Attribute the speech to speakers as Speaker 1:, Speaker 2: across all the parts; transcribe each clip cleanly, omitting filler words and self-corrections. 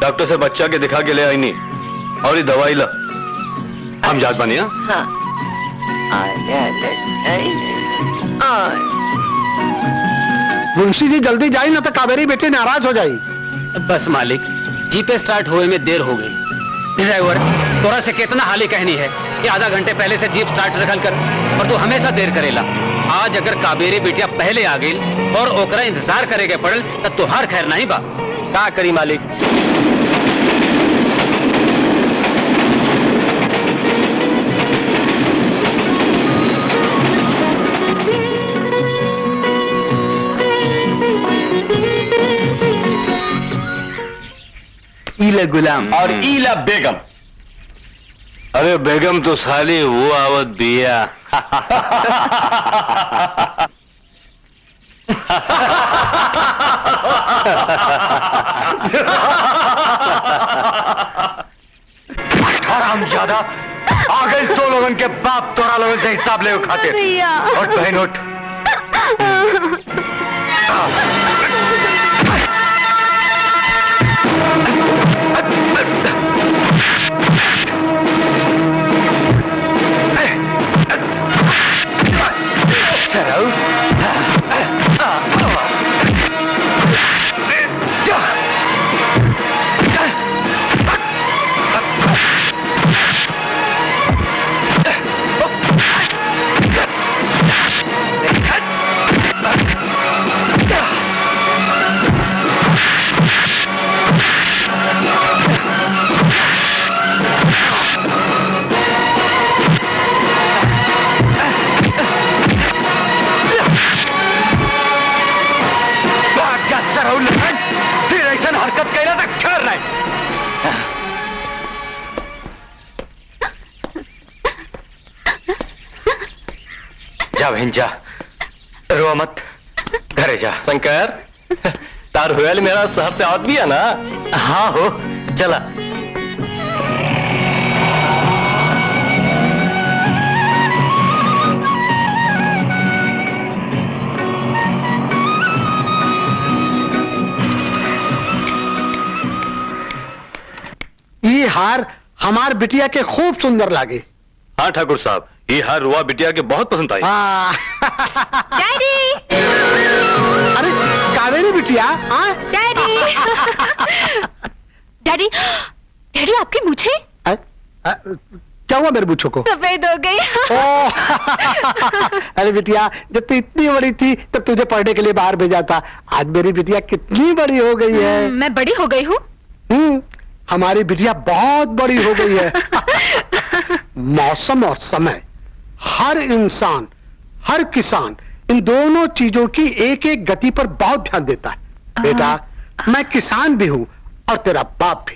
Speaker 1: Doctor से बच्चा के दिखा के ले आई नहीं, और ये दवाई ला। हम जात बनिए।
Speaker 2: हाँ।
Speaker 3: मुंशी जी जल्दी जाई ना तो कावेरी बेटी नाराज हो जाई।
Speaker 4: बस मालिक, जीप स्टार्ट हुए में देर हो गई। ड्राइवर, तोरा से कितना हाली कहनी है कि आधा घंटे पहले से जीप स्टार्ट रखल कर, और तू हमेशा देर करेला। आज अगर कावेरी बेटिया पहले आ गई और ओकरा इंतजार करे के पड़ल तो तुहार खैर नहीं बा। का करी मालिक?
Speaker 5: ईला गुलाम और ईला बेगम।
Speaker 1: अरे बेगम तो साली वो आवत बिया।
Speaker 5: हरामजादा, आ गए तो लोगन के बाप तोरा लोगन से हिसाब ले खाते। उठ बहन उठ। हरकत कहना तो खैर नहीं। जा बहन जा, रो मत, घरे जा।
Speaker 1: शंकर, तार हुएल मेरा शहर से आवत भी है ना?
Speaker 5: हाँ हो, चला।
Speaker 3: ये हार हमार बिटिया के खूब सुंदर लागे।
Speaker 1: हाँ ठाकुर साहब, ये हार रुआ बिटिया के बहुत पसंद आई।
Speaker 2: डैडी!
Speaker 3: अरे कावेरी बिटिया।
Speaker 2: डैडी! डैडी, डैडी आपकी मूछें
Speaker 3: क्या हुआ मेरे बूछों को?
Speaker 2: सफेद हो गई।
Speaker 3: अरे बिटिया, जब तू इतनी बड़ी थी तब तुझे पढ़ने के लिए बाहर भेजा था। आज मेरी बिटिया कितनी बड़ी हो गई है।
Speaker 2: मैं बड़ी हो गई हूँ?
Speaker 3: हमारी बिटिया बहुत बड़ी हो गई है। मौसम और समय, हर इंसान, हर किसान, इन दोनों चीजों की एक एक गति पर बहुत ध्यान देता है। बेटा, मैं किसान भी हूँ और तेरा बाप भी,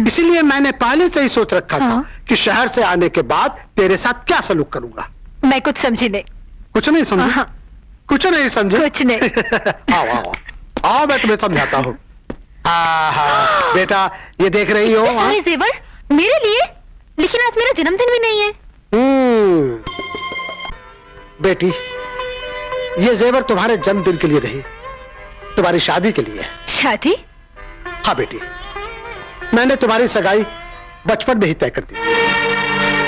Speaker 3: इसीलिए मैंने पहले से ही सोच रखा था कि शहर से आने के बाद तेरे साथ क्या सलूक करूंगा।
Speaker 2: मैं कुछ समझी नहीं।
Speaker 3: कुछ नहीं समझी? कुछ नहीं समझे?
Speaker 2: कुछ नहीं।
Speaker 3: आओ आओ आओ, मैं तुम्हें समझाता हूँ। बेटा, ये देख रही हो?
Speaker 2: सारे जेवर मेरे लिए? लेकिन आज मेरा जन्मदिन भी नहीं है।
Speaker 3: बेटी, ये जेवर तुम्हारे जन्मदिन के लिए नहीं, तुम्हारी शादी के लिए है।
Speaker 2: शादी?
Speaker 3: हाँ बेटी, मैंने तुम्हारी सगाई बचपन में ही तय कर दी थी।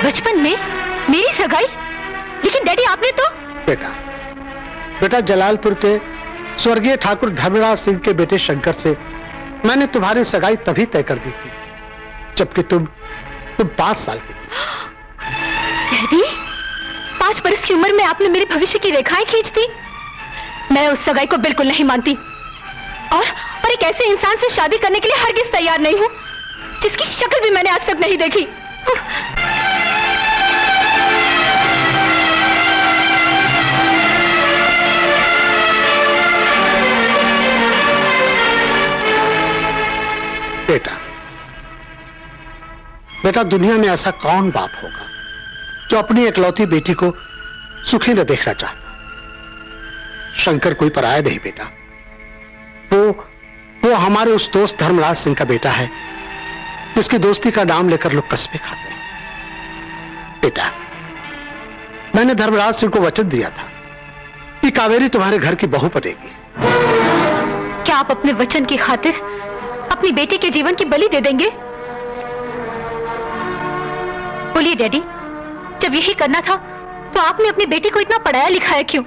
Speaker 2: बचपन में मेरी सगाई? लेकिन डैडी आपने तो।
Speaker 3: बेटा जलालपुर के स्वर्गीय ठाकुर धर्मराज सिंह के बेटे शंकर से मैंने तुम्हारी सगाई तभी तय कर दी थी जबकि तुम 5 साल की थी।
Speaker 2: डैडी, 5 बरस की उम्र में आपने मेरे भविष्य की रेखाएं खींच दी। मैं उस सगाई को बिल्कुल नहीं मानती, और एक ऐसे इंसान से शादी करने के लिए हरगिज तैयार नहीं हूं जिसकी शक्ल भी मैंने आज तक नहीं देखी।
Speaker 3: बेटा, दुनिया में ऐसा कौन बाप होगा जो अपनी इकलौती बेटी को सुखी न देखना चाहता। शंकर कोई पराया नहीं बेटा, वो हमारे उस दोस्त धर्मराज सिंह का बेटा है जिसकी दोस्ती का नाम लेकर लोग कस्बे खाते हैं। बेटा, मैंने धर्मराज सिंह को वचन दिया था कि कावेरी तुम्हारे घर की बहू बनेगी।
Speaker 2: क्या आप अपने वचन की खातिर अपनी बेटी के जीवन की बलि दे देंगे? बोलिए डैडी, जब यही करना था तो आपने अपनी बेटी को इतना पढ़ाया लिखाया क्यों?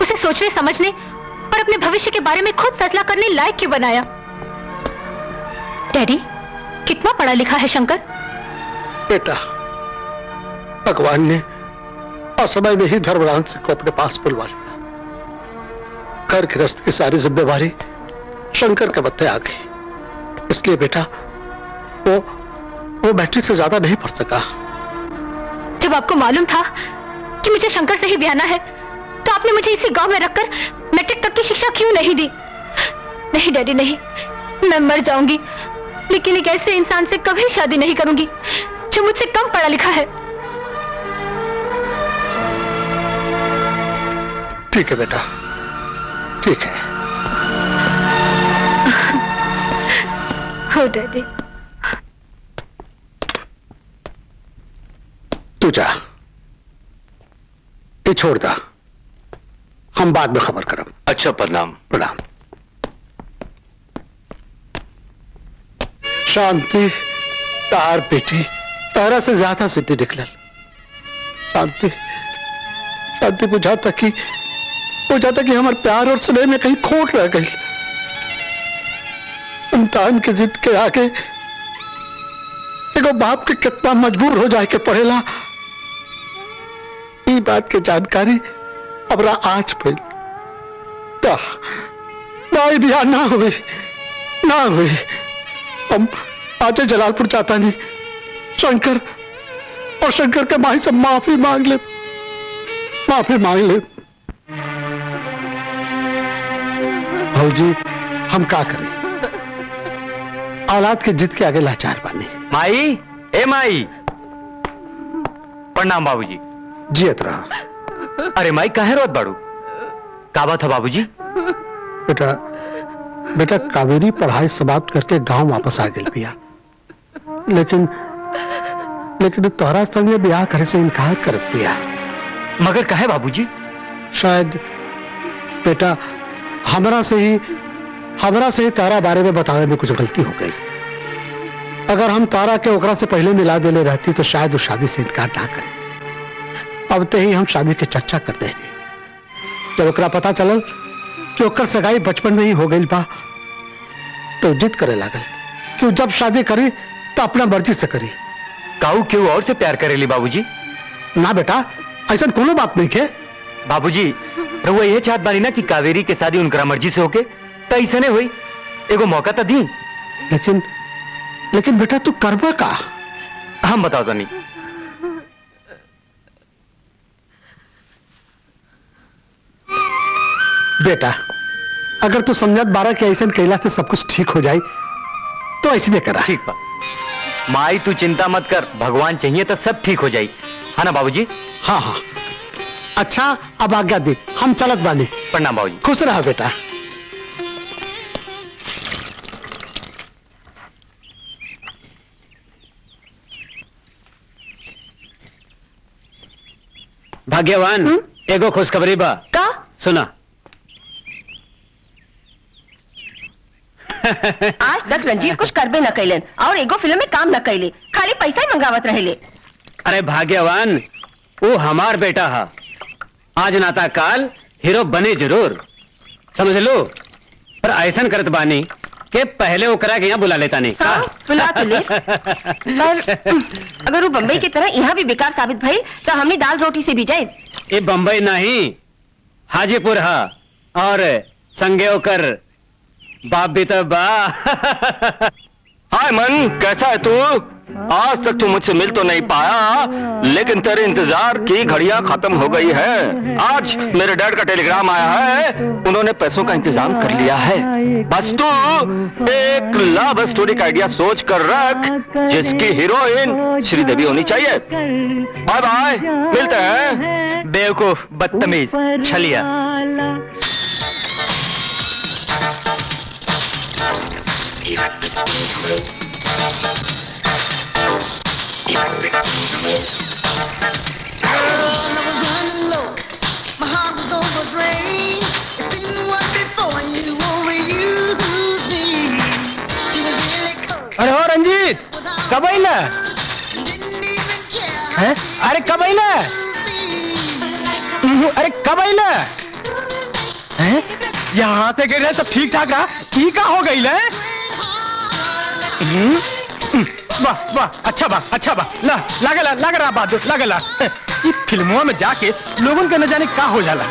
Speaker 2: उसे सोचने समझने और अपने भविष्य के बारे में खुद फैसला करने लायक क्यों बनाया? डैडी, कितना पढ़ा लिखा है शंकर?
Speaker 3: बेटा, भगवान ने असमय में ही धर्मराज सिंह को अपने पास बुलवा लिया। घर गृहस्थ की सारी जिम्मेवारी शंकर के मत्थे आ गई। इसलिए बेटा, वो मैट्रिक से ज्यादा नहीं पढ़ सका।
Speaker 2: जब आपको मालूम था कि मुझे शंकर से ही ब्याहना है, तो आपने मुझे इसी गांव में रखकर मैट्रिक तक की शिक्षा क्यों नहीं दी? नहीं डैडी, नहीं, मैं मर जाऊंगी, लेकिन एक ऐसे इंसान से कभी शादी नहीं करूंगी जो मुझसे कम पढ़ा लिखा है।
Speaker 3: ठीक है बेटा, ठीक है।
Speaker 2: हो डैडी।
Speaker 3: तू जा, ये छोड़ दा, हम बाद में खबर करब।
Speaker 1: अच्छा, प्रणाम।
Speaker 3: प्रणाम। शांति, तार बेटी तारा से ज्यादा जिद्दी निकलल। शांति, शांति बुझाता कि हमारे प्यार और स्नेह में कहीं खोट रह गई। संतान की जिद के आगे एगो बाप के कितना मजबूर हो जाए के पड़ेला, ये बात की जानकारी हमरा आज भइल। बिया ना हुई, ना हुई। हम आज जलालपुर जाता नहीं, शंकर और शंकर के माई से माफी मांग ले, माफी मांग ले। भाऊजी, हम क्या करें? औलाद के जिद के आगे लाचार बने।
Speaker 5: माई, ए माई, प्रणाम बाबूजी।
Speaker 3: जियत रहा।
Speaker 5: अरे माई, काहे रोत बाड़ू? का बात है बाबूजी?
Speaker 3: बेटा, बेटा कावेरी पढ़ाई समाप्त करके गांव वापस आ गई भैया, लेकिन तोहरा संगे ब्याह करे से इनकार करत पिया।
Speaker 5: मगर काहे बाबूजी?
Speaker 3: शायद बेटा हमरा से ही तारा बारे में बतावे में कुछ गलती हो गई। अगर हम तारा के ओकरा से पहले मिला देले रहती तो शायद वो शादी से इनकार ना करे। अब ते ही हम शादी के चर्चा कर दे। जब ओकरा पता चलल कि ओकर सगाई बचपन में ही हो गई बा, तो जिद करे लागल कि जब शादी करी तो अपना मर्जी से करी।
Speaker 5: काऊ क्यों और से प्यार करेली बाबूजी?
Speaker 3: ना बेटा, ऐसा कोनो बात नहीं है।
Speaker 5: बाबूजी, रहुआ ये चाहत बानी ना कि कावेरी के शादी उनकरा मर्जी से होके, तो ऐसा नहीं हुई। एगो मौका तो दी।
Speaker 3: लेकिन बेटा तू करबा का?
Speaker 5: हम बताओ तो नहीं।
Speaker 3: बेटा, अगर तू समझत बारा कि ऐसा कैला से सब कुछ ठीक हो जाए तो ऐसे नहीं करा।
Speaker 5: ठीक बा माई, तू चिंता मत कर, भगवान चाहिए तो सब ठीक हो जाए, है ना बाबूजी?
Speaker 3: हाँ हाँ। अच्छा, अब आज्ञा दी, हम चलत बानी।
Speaker 5: प्रणाम बाबूजी।
Speaker 3: खुश रहा बेटा।
Speaker 4: भाग्यवान, एगो खुशखबरी बा।
Speaker 2: का?
Speaker 4: सुना।
Speaker 6: आज तक रंजीत कुछ करबे न कैलन और एगो फिल्म में काम न कैले, खाली पैसा ही मंगावत रहेले।
Speaker 4: अरे भाग्यवान, वो हमार बेटा हा, आज नाता काल हीरो बने जरूर, समझ लो। पर ऐसा करत बानी कि पहले ओकरा के यहाँ बुला लेता नहीं।
Speaker 6: हाँ, बुला तो ले। पर अगर वो बम्बई की तरह यहाँ भी बेकार साबित भइल तो हमने दाल रोटी से भी जाए।
Speaker 4: ये बम्बई नहीं, हाजीपुर हा, और संगे ओकर बाप भी तो बा।
Speaker 1: हाय मन, कैसा है तू? आज तक तू मुझसे मिल तो नहीं पाया, लेकिन तेरे इंतजार की घड़ियां खत्म हो गई है। आज मेरे डैड का टेलीग्राम आया है, उन्होंने पैसों का इंतजाम कर लिया है। बस तू एक लव स्टोरी का आइडिया सोच कर रख, जिसकी हीरोइन श्रीदेवी होनी चाहिए। बाय बाय, मिलते हैं।
Speaker 5: बेवकूफ, बदतमीज, छलिया। अरे हो रंजीत, कब आइला? हैं? अरे कब आइला? अरे कब आइला? हैं? यहाँ से गिर रहे सब ठीक ठाक रहा, की का हो गई ले? वाह वाह, अच्छा बा, लागला बहादुर, लागला। ये फिल्मों में जाके लोगों के न जाने का हो जाला,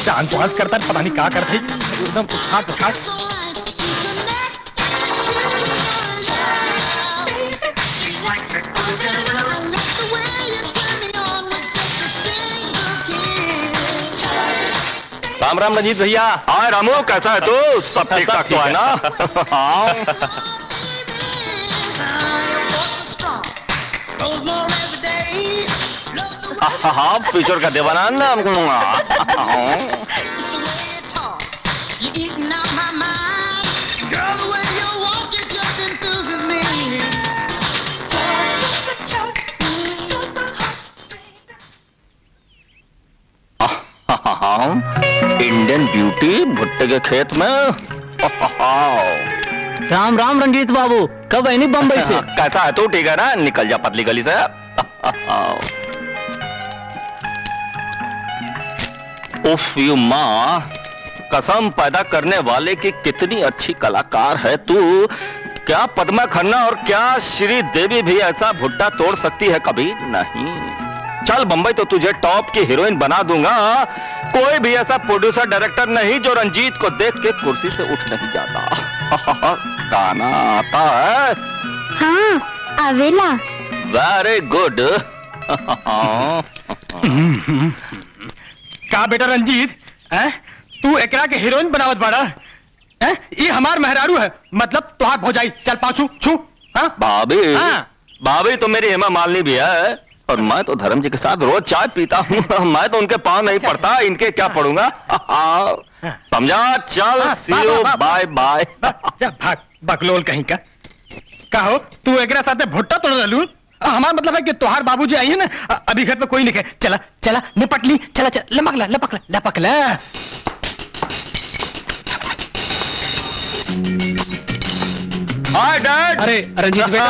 Speaker 5: जान तो आज करता पता नहीं का करते, एकदम उठाट।
Speaker 1: राम राम रंजीत भैया। हाय रामू, कैसा है तू? सब ठीक ठाक तो है ना? हाँ, फ्यूचर का देवानंद। इंडियन ब्यूटी भुट्टे के खेत में।
Speaker 5: राम राम रंजीत बाबू, कब आई नहीं बम्बई से?
Speaker 1: कैसा है तू? ठीक है ना? निकल जा पतली गली से। उफ यू माँ, कसम पैदा करने वाले की कितनी अच्छी कलाकार है तू। क्या पद्मा खन्ना और क्या श्री देवी भी ऐसा भुट्टा तोड़ सकती है? कभी नहीं। चल बंबई तो तुझे टॉप की हीरोइन बना दूंगा। कोई भी ऐसा प्रोड्यूसर डायरेक्टर नहीं जो रंजीत को देख के कुर्सी से उठ नहीं जाता। गाना आता है?
Speaker 2: हाँ, आवेला।
Speaker 1: Very good.
Speaker 5: का बेटा रंजीत, तू एकरा के हीरोइन बनावत बाड़ा? ये हमार मेहरारू है, मतलब तुहार भौजाई। चल पाछू छू।
Speaker 1: भाभी,
Speaker 5: हाँ।
Speaker 1: भाभी तो मेरी हेमा मालिनी भी है, और मैं तो धर्म जी के साथ रोज चाय पीता हूँ। मैं तो उनके पाँव नहीं पड़ता, इनके क्या पढ़ूंगा? समझा? चल, सी यू, बाय बाय।
Speaker 5: भाग बकलोल कहीं का। कहो तू एकरा साथ में भुट्टा तोड़ लू? हमारा मतलब है कि तुहार बाबूजी आई है ना, अभी घर पे कोई नहीं है। चला चला निपट ली, चला चला, लपक ला।
Speaker 1: Hi dad.
Speaker 5: अरे रंजीत बेटा।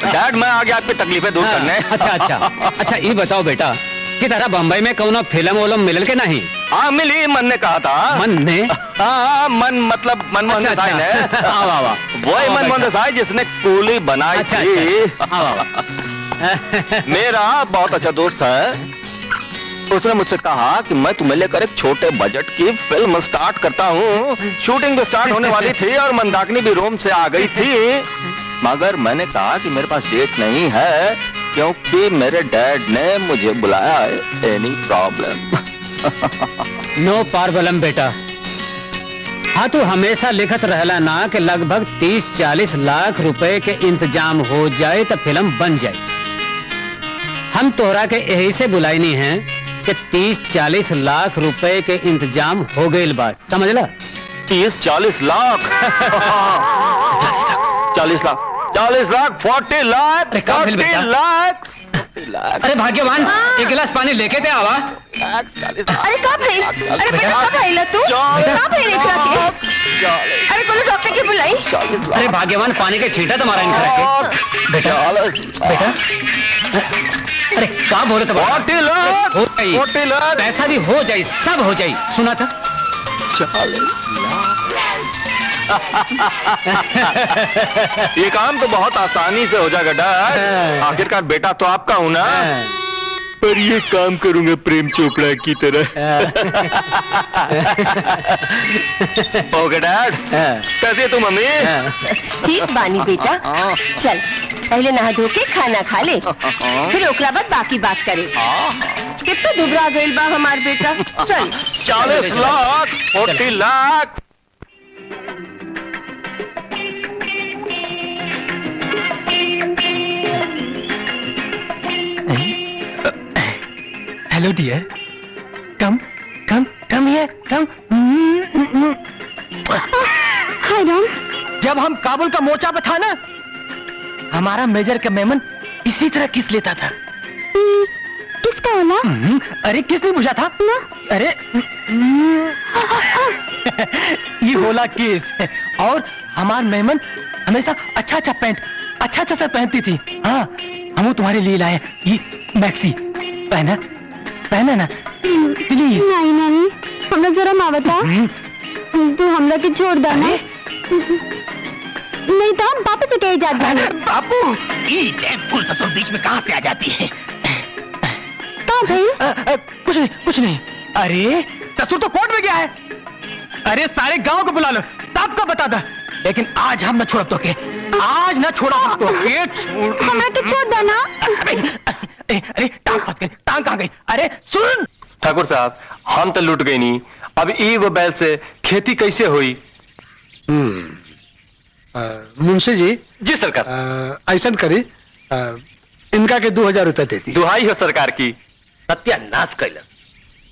Speaker 1: डैड मैं आ गया आपकी तकलीफें दूर करने।
Speaker 4: अच्छा ये बताओ बेटा कि तारा बम्बई में कौन फिल्म मिलल के नहीं?
Speaker 1: हाँ मिली, मन ने कहा था।
Speaker 4: मन ने?
Speaker 1: हाँ, मन मतलब मनमोहन देसाई ने। वही मनमोहन देसाई जिसने कूली बनाई थी। मेरा बहुत अच्छा दोस्त है, उसने मुझसे कहा कि मैं तुम्हें लेकर एक छोटे बजट की फिल्म स्टार्ट करता हूँ। शूटिंग भी स्टार्ट होने वाली थी और मंदाकिनी भी रोम से आ गई थी, मगर मैंने कहा कि मेरे पास डेट नहीं है क्योंकि मेरे डैड ने मुझे बुलाया है। Any problem?
Speaker 4: नो प्रॉब्लम बेटा। हाँ तू हमेशा लिखत रहला ना कि लगभग 30-40 लाख रुपए के इंतजाम हो जाए तो फिल्म बन जाए। हम तोहरा के यही से बुलाई नहीं है कि 30-40 लाख रुपए के इंतजाम हो गई बात, समझ ला?
Speaker 1: 30-40 लाख? 40 लाख, 40 लाख, 40 लाख, 40 लाख।
Speaker 4: अरे भाग्यवान, एक गिलास पानी लेके दे आवा।
Speaker 6: अरे का भाई, अरे बेटा का भाई ला तू? का भाई लेकर के? अरे बोलो डॉक्टर की बुलाई।
Speaker 4: अरे भाग्यवान, पानी के छींटा तुम्हारा इनका के। बेटा अरे क्या बोले तो?
Speaker 1: 40 लाख, 40 लाख।
Speaker 4: पैसा भी हो जाए, सब हो जाए। सुना था?
Speaker 1: 40 ये काम तो बहुत आसानी से हो जाएगा डैड। आखिरकार बेटा तो आपका हूं ना। पर ये काम करूंगा प्रेम चोपड़ा की तरह। Okay dad. कैसी है तू मम्मी?
Speaker 6: ठीक बानी बेटा। चल पहले नहा धो के खाना खा ले, फिर ओकरा बाद बाकी बात करे। कितना दुबरा गइल बा हमार बेटा। चल
Speaker 1: 40 lakh, 40 lakh.
Speaker 5: Hello dear, come here, come.
Speaker 2: हाय राम।
Speaker 5: जब हम काबुल का मोर्चा पे था ना, हमारा मेजर का मेमन इसी तरह किस लेता था।
Speaker 2: किसका होला?
Speaker 5: अरे किसने पूछा था ना? अरे यही होला केस। और हमार मेमन हमेशा अच्छा अच्छा पैंट, अच्छा अच्छा सा पहनती थी। हाँ, हम तुम्हारे लिए लाए ये मैक्सी। पहना पहना ना प्लीज।
Speaker 2: नहीं नहीं, हमरा जरा माँ बता, तू हमरा के छोड़ दे ना, नहीं तो हम पापा से कह जाते हैं।
Speaker 5: बापू, ये फुल ससुर बीच में कहाँ से आ जाती है?
Speaker 2: कहाँ भाई?
Speaker 5: कुछ नहीं कुछ नहीं। अरे ससुर तो कोर्ट में गया है। अरे सारे गांव को बुला लो, सबको बता दो। लेकिन आज हम न छोड़ तो के, आज न छोड़ा तो के।
Speaker 2: हमरा के छोड़ दे ना।
Speaker 5: अरे टांग फंस गई, टांग कहाँ गई? अरे सुन
Speaker 1: ठाकुर साहब, हम तो लूट गई नहीं, अब ई वो बैल से खेती कैसे हुई?
Speaker 3: मुंशी जी।
Speaker 1: जी सरकार।
Speaker 3: ऐसा करी, इनका के 2000 रुपए दे दी।
Speaker 1: दुहाई हो सरकार की।
Speaker 4: सत्यानाश कैलस।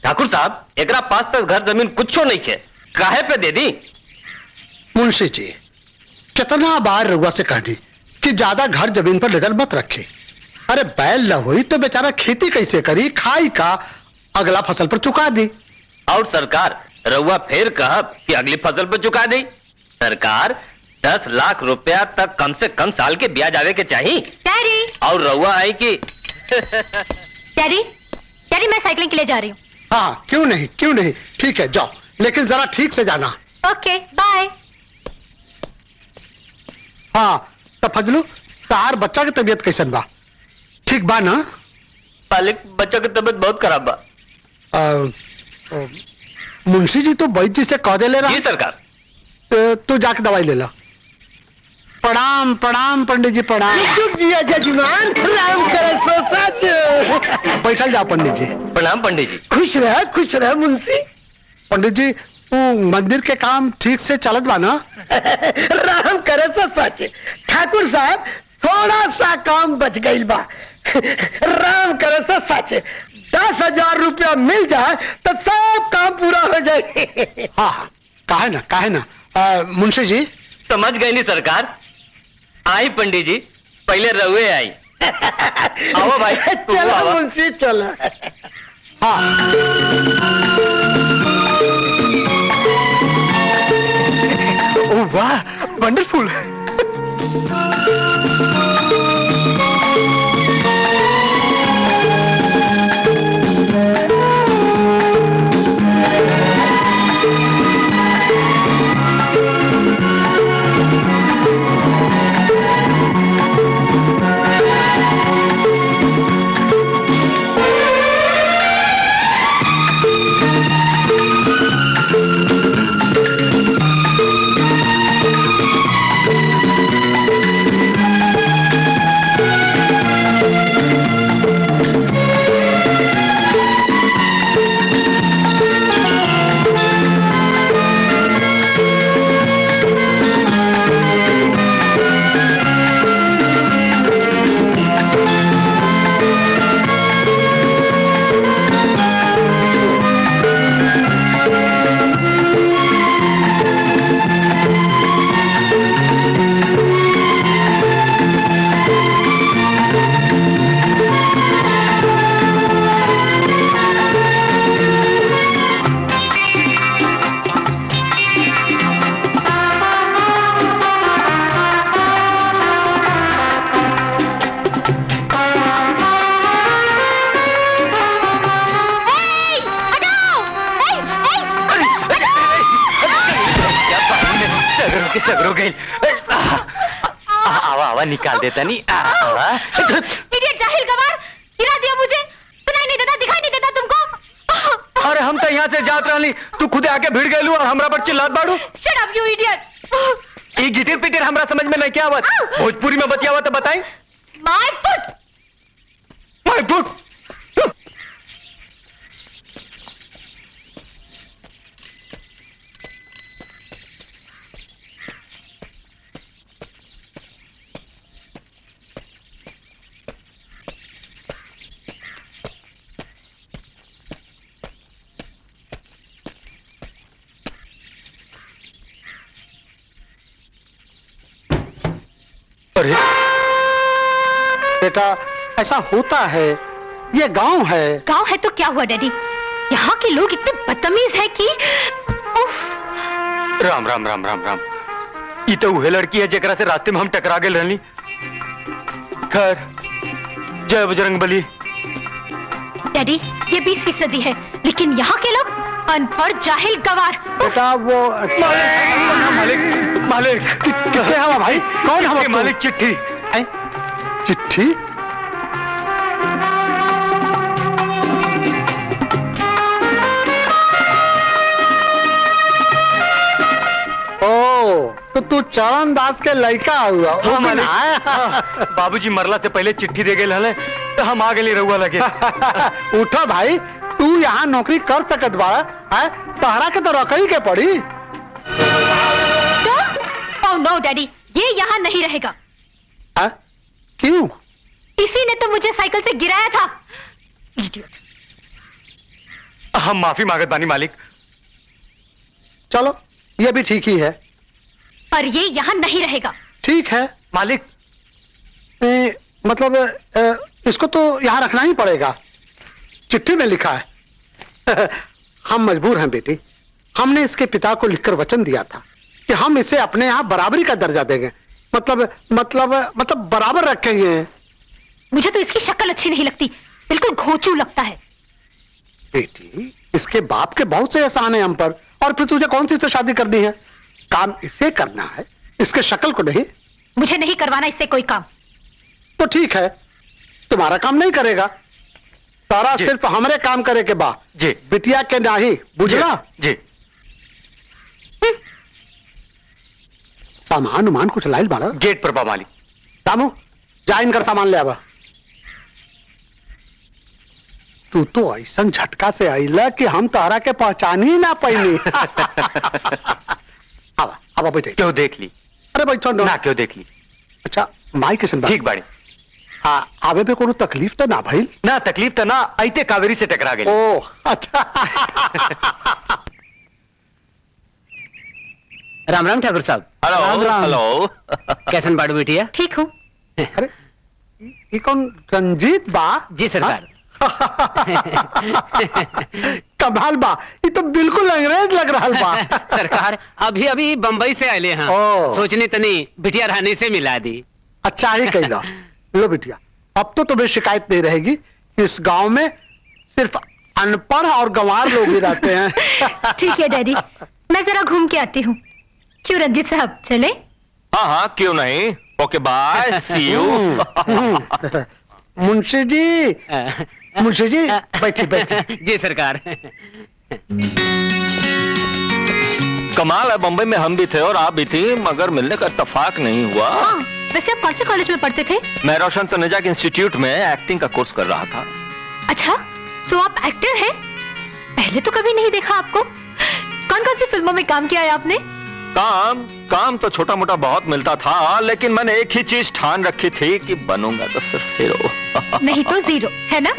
Speaker 4: ठाकुर साहब, एकरा पास तक घर जमीन कुछो नहीं है, काहे पे दे दी?
Speaker 3: मुंशी जी, कितना बार रउआ से कहनी कि ज्यादा घर जमीन पर नजर मत रखे। अरे बैल न हुई तो बेचारा खेती कैसे करी, खाई का, अगला फसल पर चुका दी।
Speaker 4: और सरकार, रउआ फिर कहब कि अगली फसल पर चुका दी। सरकार, 10 लाख रुपया तक कम से कम साल के ब्याज आवे के चाहिए।
Speaker 2: डैडी,
Speaker 4: और रउआ है कि
Speaker 2: डैडी, डैडी मैं साइकिलिंग के लिए जा रही हूँ।
Speaker 3: हाँ, क्यों नहीं, ठीक है जाओ, लेकिन जरा ठीक से जाना।
Speaker 2: Okay bye.
Speaker 3: हाँ, तब फजलू, तार बच्चा की तबीयत कैसन बा? ठीक बा ना?
Speaker 4: मालिक, बच्चा की तबीयत बहुत खराब बा।
Speaker 3: मुंशी जी तो वैद्य जी से कह दे ले रहा।
Speaker 4: जी सरकार।
Speaker 3: तू जाके दवाई ले ला। प्रणाम प्रणाम पंडित जी, प्रणाम।
Speaker 5: जजमान, राम करे सो सच।
Speaker 3: बैठल जाओ पंडित जी।
Speaker 4: प्रणाम पंडित जी।
Speaker 5: खुश रह मुंशी।
Speaker 3: पंडित जी, मंदिर के काम ठीक से चलत बा ना?
Speaker 5: राम करे सो सच। ठाकुर साहब, थोड़ा सा काम बच गई बा। राम करे सो सच। 10,000 रुपया मिल जाए तो सब काम पूरा हो जाए।
Speaker 3: हाँ, काहे ना। मुंशी जी
Speaker 4: समझ गई नहीं सरकार। आई पंडित जी, पहले रहुए आई। आओ भाई,
Speaker 5: चलो मुंशी चलो।
Speaker 3: हाँ,
Speaker 5: ओ वाह, वंडरफुल।
Speaker 1: सगरो गई। आवा निकाल देता नहीं।
Speaker 2: इडियट जाहिल गवार, गिरा दिया मुझे। सुनाई नहीं देता, दिखाई नहीं देता तुमको?
Speaker 1: अरे हम तो यहाँ से जात रही, तू खुद आके भिड़ गई और हमरा पर चिल्लात बाड़ू।
Speaker 2: Shut up you idiot.
Speaker 1: ये गिटिर पिटिर हमरा समझ में नहीं क्या आवत। भोजपुरी में बतियावा तो बताई।
Speaker 2: My foot.
Speaker 1: अरे
Speaker 3: बेटा, ऐसा होता है, ये गांव है।
Speaker 2: गांव है तो क्या हुआ डैडी? यहाँ के लोग इतने बदतमीज हैं कि उफ।
Speaker 1: राम राम राम राम राम। ये तो वह लड़की है जेकरा से रास्ते में हम टकरा गए रहनी। खैर, जय बजरंगबली।
Speaker 2: डैडी, ये 20वीं सदी है, लेकिन यहाँ के लोग अनपढ़, जाहिल, गवार।
Speaker 3: बेटा वो
Speaker 1: मालिक, मालिक
Speaker 3: कितने हवा भाई? कौन हवा?
Speaker 1: मालिक चिट्ठी।
Speaker 3: चिट्ठी? तो तू चरण दास के लड़का हुआ?
Speaker 1: हाँ मालिक, बाबूजी मरला से पहले चिट्ठी दे गए तो हम आ गए रहुआ लगे।
Speaker 3: उठो भाई, तू यहाँ नौकरी कर सकत बाड़ा है? तहरा के तो रखई के पड़ी।
Speaker 2: ओह नो डैडी, ये यहाँ नहीं रहेगा।
Speaker 3: क्यों?
Speaker 2: इसी ने तो मुझे साइकिल से गिराया था। इडियट।
Speaker 1: हम माफी मांगत बानी मालिक।
Speaker 3: चलो, ये भी ठीक ही है।
Speaker 2: पर ये यहाँ नहीं रहेगा।
Speaker 3: ठीक है
Speaker 1: मालिक।
Speaker 3: मतलब इसको तो यहाँ रखना ही पड़ेगा। चिट्ठी में लिखा है। हम मजबूर हैं बेटी। हमने इसके पिता को लिखकर वचन दिया था कि हम इसे अपने यहाँ बराबरी का दर्जा देंगे। मतलब बराबर रखेंगे।
Speaker 2: मुझे तो इसकी शक्ल अच्छी नहीं लगती, बिल्कुल घोंचू लगता है।
Speaker 3: बेटी, इसके बाप के बहुत से एहसान है हम पर, और फिर तुझे कौन सी से शादी करनी है? काम इसे करना है, इसके शक्ल को नहीं।
Speaker 2: मुझे नहीं करवाना इससे कोई काम।
Speaker 3: तो ठीक है, तुम्हारा काम नहीं करेगा, तारा सिर्फ हमारे काम करे के बा।
Speaker 1: जी।
Speaker 3: बिटिया के नहीं, बुझला?
Speaker 1: जी।
Speaker 3: सामान उमान कुछ लाइल बाड़ा?
Speaker 1: गेट पर बा मालिक।
Speaker 3: दामू, जा इनकर सामान ले आवा। तू तो ऐसा झटका से आईला कि हम तारा के पहचान ही ना पाईनी। आवा बैठे।
Speaker 1: क्यों देख ली?
Speaker 3: अरे बैठो
Speaker 1: ना, क्यों देख ली?
Speaker 3: अच्छा, माई किसन
Speaker 1: ठीक बाड़ी।
Speaker 3: आवे पे कोनो तकलीफ तो ना भाई?
Speaker 1: ना तकलीफ तो ना, आइते कावेरी से टकरा गए।
Speaker 3: ओ अच्छा।
Speaker 4: राम राम ठाकुर साहब।
Speaker 1: हेलो
Speaker 3: राम राम।
Speaker 1: हेलो।
Speaker 4: कैसन बाड़ू बेटिया?
Speaker 2: ठीक हूँ।
Speaker 3: अरे ये कौन रंजीत बा?
Speaker 4: जी सरकार।
Speaker 3: कमाल बा, ये तो बिल्कुल अंग्रेज लग रहा बा।
Speaker 4: सरकार अभी अभी बंबई से आए हैं।
Speaker 3: ओ।
Speaker 4: सोचने तनी बिटिया रानी से मिला दी।
Speaker 3: अच्छा ही कहला। लो बिटिया, अब तो तुम्हें शिकायत नहीं रहेगी। इस गांव में सिर्फ अनपढ़ और गंवार लोग ही रहते हैं।
Speaker 2: ठीक है डैडी, मैं जरा घूम के आती हूँ। क्यों रंजीत साहब, चले?
Speaker 1: हाँ हाँ, क्यों नहीं। Okay bye, see you.
Speaker 3: Munshi ji, Munshi ji, बैठिए बैठिए।
Speaker 4: जी सरकार।
Speaker 1: कमाल है, बम्बई में हम भी थे और आप भी थी, मगर मिलने का इत्तेफाक नहीं हुआ।
Speaker 2: हाँ, वैसे आप कौन से कॉलेज में पढ़ते थे?
Speaker 1: मैं रोशन तनेजा के इंस्टीट्यूट में एक्टिंग का कोर्स कर रहा था।
Speaker 2: अच्छा, तो आप एक्टर हैं? पहले तो कभी नहीं देखा आपको। कौन कौन सी फिल्मों में काम किया है आपने?
Speaker 1: काम तो छोटा मोटा बहुत मिलता था, लेकिन मैंने एक ही चीज ठान रखी थी कि बनूंगा तो सिर्फ हीरो।
Speaker 2: नहीं तो जीरो, है ना?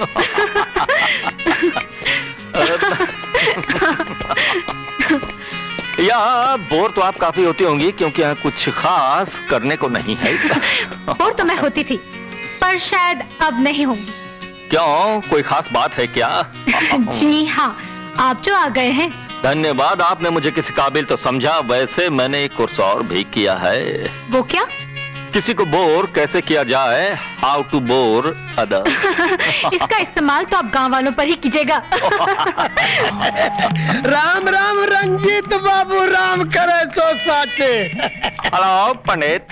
Speaker 1: यहाँ बोर तो आप काफी होती होंगी, क्योंकि यहाँ कुछ खास करने को नहीं है।
Speaker 2: बोर तो मैं होती थी, पर शायद अब नहीं होंगी।
Speaker 1: क्यों, कोई खास बात है क्या?
Speaker 2: जी हाँ, आप जो आ गए हैं।
Speaker 1: धन्यवाद, आपने मुझे किसी काबिल तो समझा। वैसे मैंने एक कोर्स और भी किया है।
Speaker 2: वो क्या?
Speaker 1: किसी को बोर कैसे किया जाए, हाउ टू बोर अदर।
Speaker 2: इसका इस्तेमाल तो आप गांव वालों पर ही कीजिएगा।
Speaker 3: राम राम रंजीत बाबू, राम करे तो साचे।
Speaker 1: हेलो पंडित।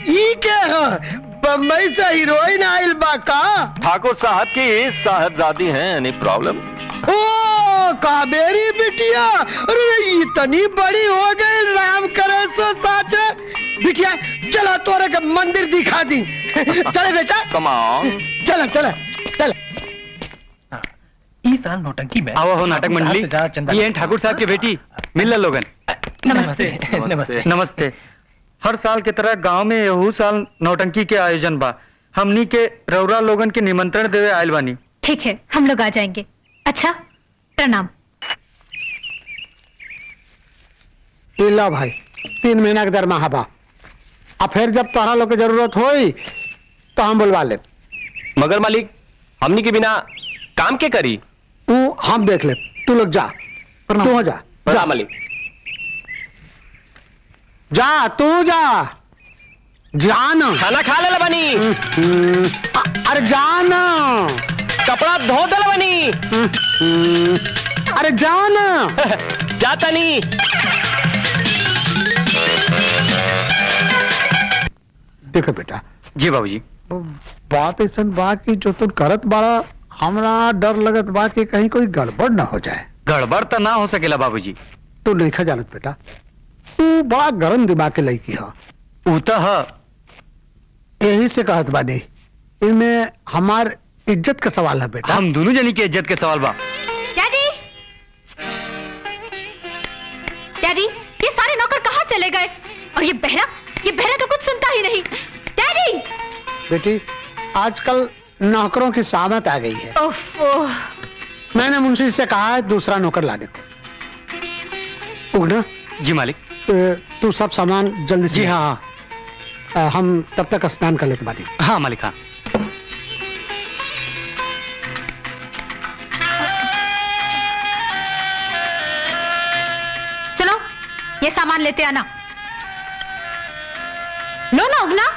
Speaker 3: ये क्या है? बम्बई से हीरोइन आइल बा का?
Speaker 1: ठाकुर साहब की साहबजादी हैं, एनी प्रॉब्लम?
Speaker 3: ओ कावेरी बिटिया, अरे इतनी बड़ी हो गई, राम करे सो साचे। बिटिया चला, तोरे के मंदिर दिखा दी। चले बेटा,
Speaker 1: कम ऑन।
Speaker 3: चला चला चला।
Speaker 5: इस साल नौटंकी में
Speaker 4: आओ हो नाटक मंडली। ये ठाकुर साहब की बेटी मिल्ला लोगन।
Speaker 2: नमस्ते।
Speaker 5: नमस्ते।
Speaker 7: नमस्ते। हर साल की तरह गांव में यहू साल नौटंकी के आयोजन बा। हमनी के रौरा लोगन के निमंत्रण देवे आयल बानी।
Speaker 2: ठीक है, हम लोग आ जाएंगे। अच्छा, प्रणाम।
Speaker 3: इला भाई, 3 महीना के दरमाहा बा। अब फिर जब तोहरा लोग की जरूरत होई तो हम बुलवा ले।
Speaker 1: मगर मालिक, हमनी के बिना काम के करी?
Speaker 3: तू हम देख ले, तू लोग जा। तू हो जा।
Speaker 1: बड़ा मालिक।
Speaker 3: जा तू जा, जान।
Speaker 5: खाना खा ले बनी,
Speaker 3: अरे जान,
Speaker 5: कपड़ा धो दे बनी।
Speaker 3: अरे जान।
Speaker 5: जाता नहीं।
Speaker 3: देखो बेटा,
Speaker 7: जी बाबूजी।
Speaker 3: बात ऐसा बा कि जो तुम करत बाड़ा, हमरा डर लगत बा कि कहीं कोई गड़बड़ ना हो जाए।
Speaker 7: गड़बड़ तो ना हो सकेला बाबूजी।
Speaker 3: तू नहीं खा जानत बेटा, तू बड़ा गरम दिमाग के लड़की हो।
Speaker 7: ऊ तो है।
Speaker 3: यही से कहत बानी, इनमें हमार इज्जत का सवाल है बेटा।
Speaker 7: हम दोनों जनी के इज्जत के सवाल बा।
Speaker 2: डैडी, डैडी, ये सारे नौकर कहाँ चले गए? और ये बहरा तो कुछ सुनता ही नहीं। डैडी!
Speaker 3: बेटी, आजकल नौकरों की सामत आ गई है।
Speaker 2: ओफो।
Speaker 3: मैंने मुंशी से कहा है दूसरा नौकर लाने को। उगना,
Speaker 7: जी मालिक।
Speaker 3: तू सब सामान जल्दी से।
Speaker 7: जी हाँ
Speaker 3: हम तब तक स्नान कर लेते बाटी।
Speaker 7: हाँ मालिक हाँ।
Speaker 2: सुनो, ये सामान लेते आना। लो ना उगना।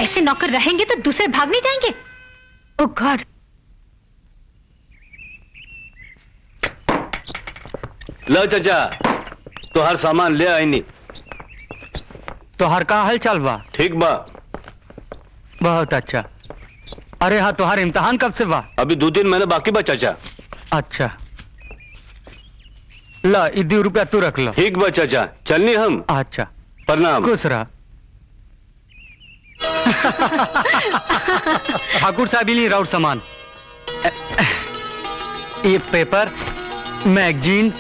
Speaker 2: ऐसे नौकर रहेंगे तो दूसरे भाग नहीं जाएंगे। ओ गॉड।
Speaker 1: लो चाचा, तो हर सामान ले आई नहीं।
Speaker 7: तो हर का हाल चाल बा?
Speaker 1: ठीक बा।
Speaker 7: बहुत अच्छा। अरे हाँ, तुम्हारे इम्तिहान कब से बा?
Speaker 1: अभी 2-3 महीने बाकी बा चाचा।
Speaker 7: अच्छा, ला 2 रुपया तू रख लो।
Speaker 1: ठीक बा चाचा, चलनी हम।
Speaker 7: अच्छा,
Speaker 1: प्रणाम।
Speaker 7: खुश रहा। ठाकुर साहब ही राउर सामान, ये पेपर, मैगजीन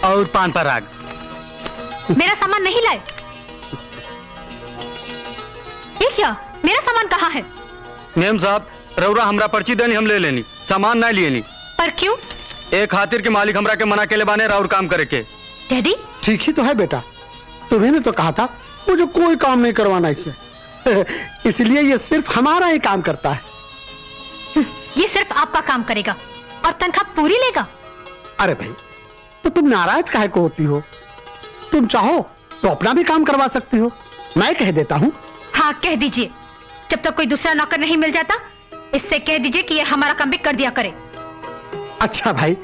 Speaker 7: और पान पराग।
Speaker 2: मेरा सामान नहीं लाए? ये क्या? मेरा सामान कहाँ है?
Speaker 7: मेम साहब, रउरा हमरा पर्ची देनी, हम ले लेनी, सामान ना लिए नी।
Speaker 2: पर क्यों?
Speaker 7: एक खातिर के मालिक हमरा के मना के ले बाने राउर काम करे के।
Speaker 2: डैडी,
Speaker 3: ठीक ही तो है बेटा, तुम्हें ने तो कहा था मुझे कोई काम नहीं करवाना इससे। इसलिए ये सिर्फ हमारा ही काम करता है।
Speaker 2: ये सिर्फ आपका काम करेगा और तनख्वाह पूरी लेगा।
Speaker 3: अरे भाई, तो तुम नाराज काहे को होती हो? तुम चाहो तो अपना भी काम करवा सकती हो, मैं कह देता हूँ।
Speaker 2: हाँ, कह दीजिए। जब तक कोई दूसरा नौकर नहीं मिल जाता, इससे कह दीजिए कि ये हमारा काम भी कर दिया करे।
Speaker 3: अच्छा भाई,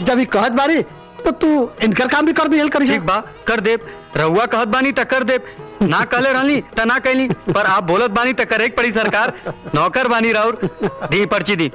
Speaker 3: जब ये कहत बारी तो तू इनकर काम भी कर दिया करिए।
Speaker 7: ठीक बा, कर दे। रउआ कहत बानी त कर दे, ना कहले रहनी त ना कहली, पर आप बोलत बानी त करे पड़ी सरकार। नौकर बानी राउर। दी पर्ची दी।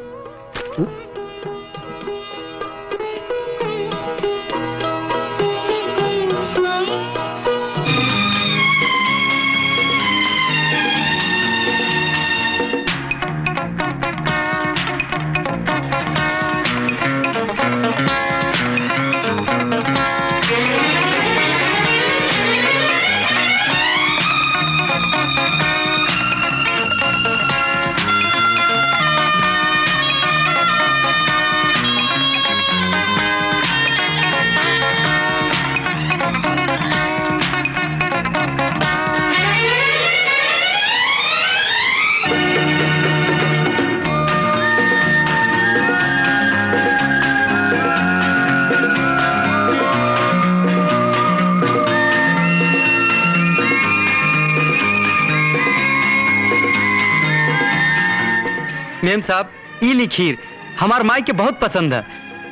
Speaker 7: मेम साहब, ई ली खीर हमार माई के बहुत पसंद है,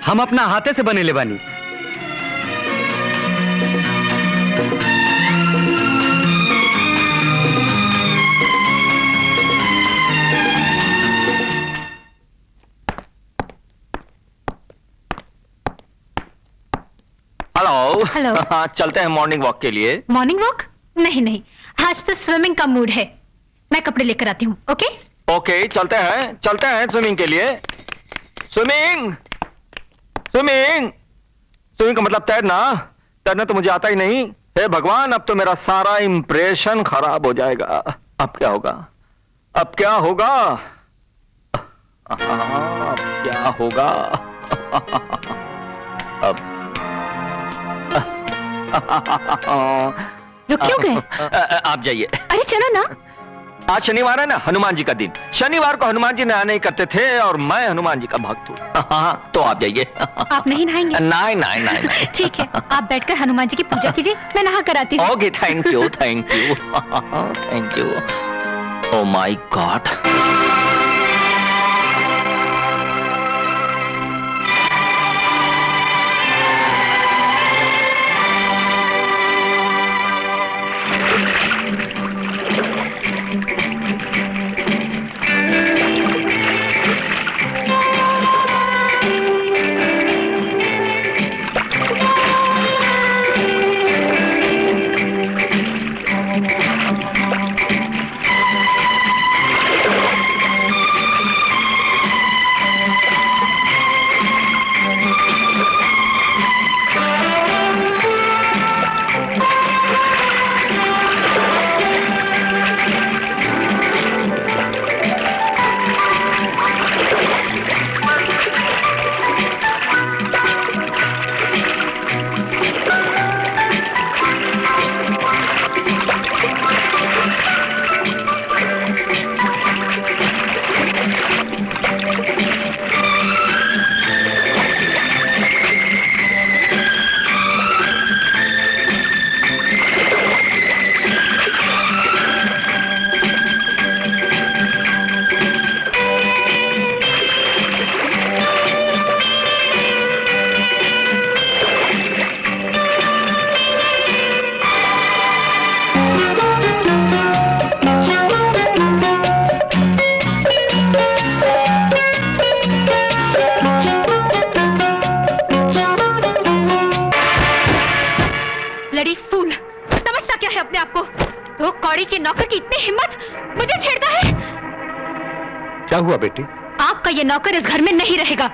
Speaker 7: हम अपना हाथे से बने ले बानी।
Speaker 1: हेलो।
Speaker 2: हेलो।
Speaker 1: हाँ, चलते हैं मॉर्निंग वॉक के लिए।
Speaker 2: Morning walk? नहीं नहीं, आज तो स्विमिंग का मूड है। मैं कपड़े लेकर आती हूँ। ओके
Speaker 1: ओके, चलते हैं स्विमिंग के लिए। स्विमिंग स्विमिंग स्विमिंग का मतलब तैरना। तैरना तो मुझे आता ही नहीं। हे भगवान, अब तो मेरा सारा इंप्रेशन खराब हो जाएगा। अब क्या होगा? अब क्या होगा? अब क्या होगा? अब
Speaker 2: रुक क्यों गए?
Speaker 1: आप जाइए।
Speaker 2: अरे चलो ना।
Speaker 1: आज शनिवार है ना, हनुमान जी का दिन। शनिवार को हनुमान जी नहाया नहीं करते थे और मैं हनुमान जी का भक्त हूँ। हाँ, तो आप जाइए।
Speaker 2: आप नहीं नहाएंगे?
Speaker 1: नहीं नहीं नहीं नहीं।
Speaker 2: ठीक है, आप बैठकर हनुमान जी की पूजा कीजिए, मैं नहा कर आती हूँ।
Speaker 1: Okay, thank you thank you thank you. Oh my God.
Speaker 3: क्या हुआ बेटी?
Speaker 2: आपका ये नौकर इस घर में नहीं रहेगा।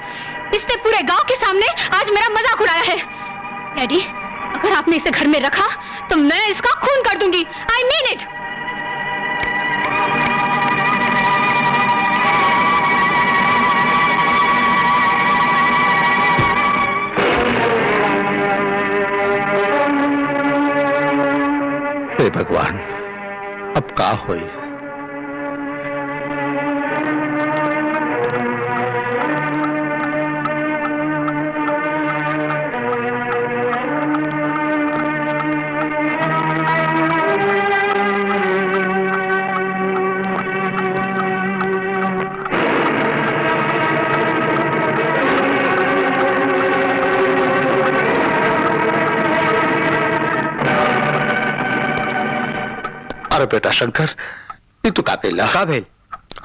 Speaker 2: इसने पूरे गांव के सामने आज मेरा मजाक उड़ाया है। डैडी, अगर आपने इसे घर में रखा तो मैं इसका खून कर दूंगी। I mean it.
Speaker 3: हे भगवान, अब का होई? अरे बेटा शंकर, ये तू का केला?
Speaker 7: का भेल?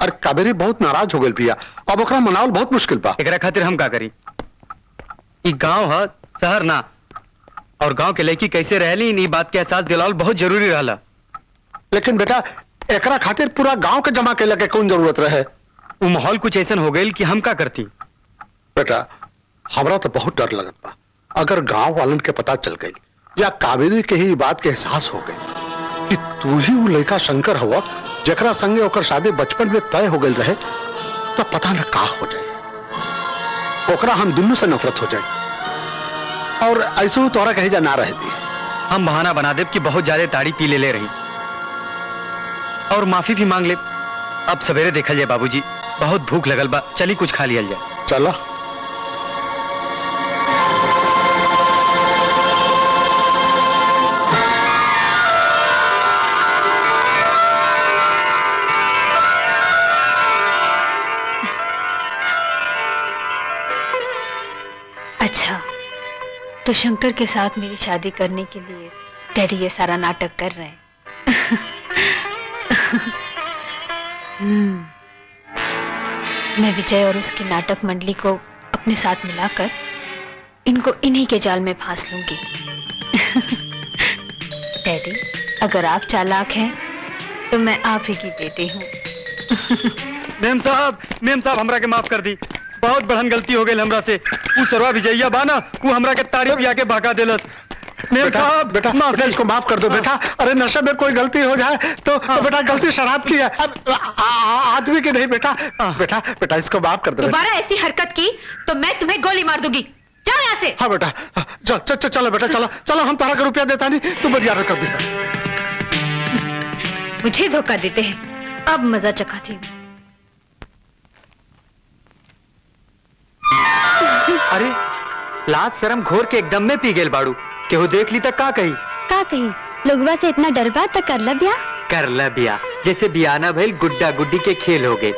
Speaker 3: अरे कावेरी बहुत नाराज हो गई भैया, अब ओकरा मनावल बहुत मुश्किल बा।
Speaker 7: एकरा खातिर हम का करी? ई गांव है, शहर ना। और गांव के लड़की कैसे रहली, इन बात के एहसास दिलावल बहुत जरूरी रहला।
Speaker 3: लेकिन बेटा एकरा खातिर पूरा गांव के जमा केला के कौन जरूरत रहे?
Speaker 7: वो माहौल कुछ ऐसा हो गई कि हम का करती।
Speaker 3: बेटा हमरा तो बहुत डर लगत बा, अगर गांव वालन के पता चल गई या कावेरी के ही बात के एहसास हो गई कि तू ही वो लड़का शंकर हुआ जकरा संगे ओकर शादी बचपन में तय हो गई रहे, तो पता न का हो जाए। ओकरा हम दुनू से नफरत हो जाए और ऐसे तोरा कहीं जा ना रह दी।
Speaker 7: हम बहाना बना दे कि बहुत ज्यादा ताड़ी पी ले रही और माफी भी मांग ले। अब सवेरे देखल जाए बाबूजी, बहुत भूख लगल बा, चली कुछ खा लिया जाए।
Speaker 3: चला।
Speaker 2: अच्छा, तो शंकर के साथ मेरी शादी करने के लिए डैडी ये सारा नाटक कर रहे हैं। मैं विजय और उसकी नाटक मंडली को अपने साथ मिलाकर इनको इन्हीं के जाल में फांस लूंगी। डैडी, अगर आप चालाक हैं तो मैं आप ही की बेटी हूँ।
Speaker 7: मेम साहब हमरा के माफ कर दी। बहुत बड़न गलती हो गई हमरा से। वो सरवा विजयया बाना, वो हमरा के ताड़ी पिया के भागा देलस। मेम साहब
Speaker 3: बेटा इसको माफ कर दो बेटा। अरे नशे में कोई गलती हो जाए तो बेटा गलती शराब की है, आदमी की नहीं बेटा। बेटा इसको माफ कर दो।
Speaker 2: दोबारा ऐसी हरकत की तो मैं तुम्हें गोली मार दूंगी। जाओ यहाँ से।
Speaker 3: हाँ बेटा, चलो बेटा, चलो हम तारा का रुपया देता नहीं, तू बढ़िया कर दे।
Speaker 2: मुझे धोखा देते हैं, अब मजा चखाती हूँ।
Speaker 7: अरे लाज शर्म घोर के एकदम में पी गेल बाड़ू, केहू देख ली तक का कही?
Speaker 2: का कही? लोगवा से इतना डरबा तो कर ला ब्याह।
Speaker 7: कर ला बिया, जैसे बियाना भइल गुड्डा गुड्डी के खेल हो गए।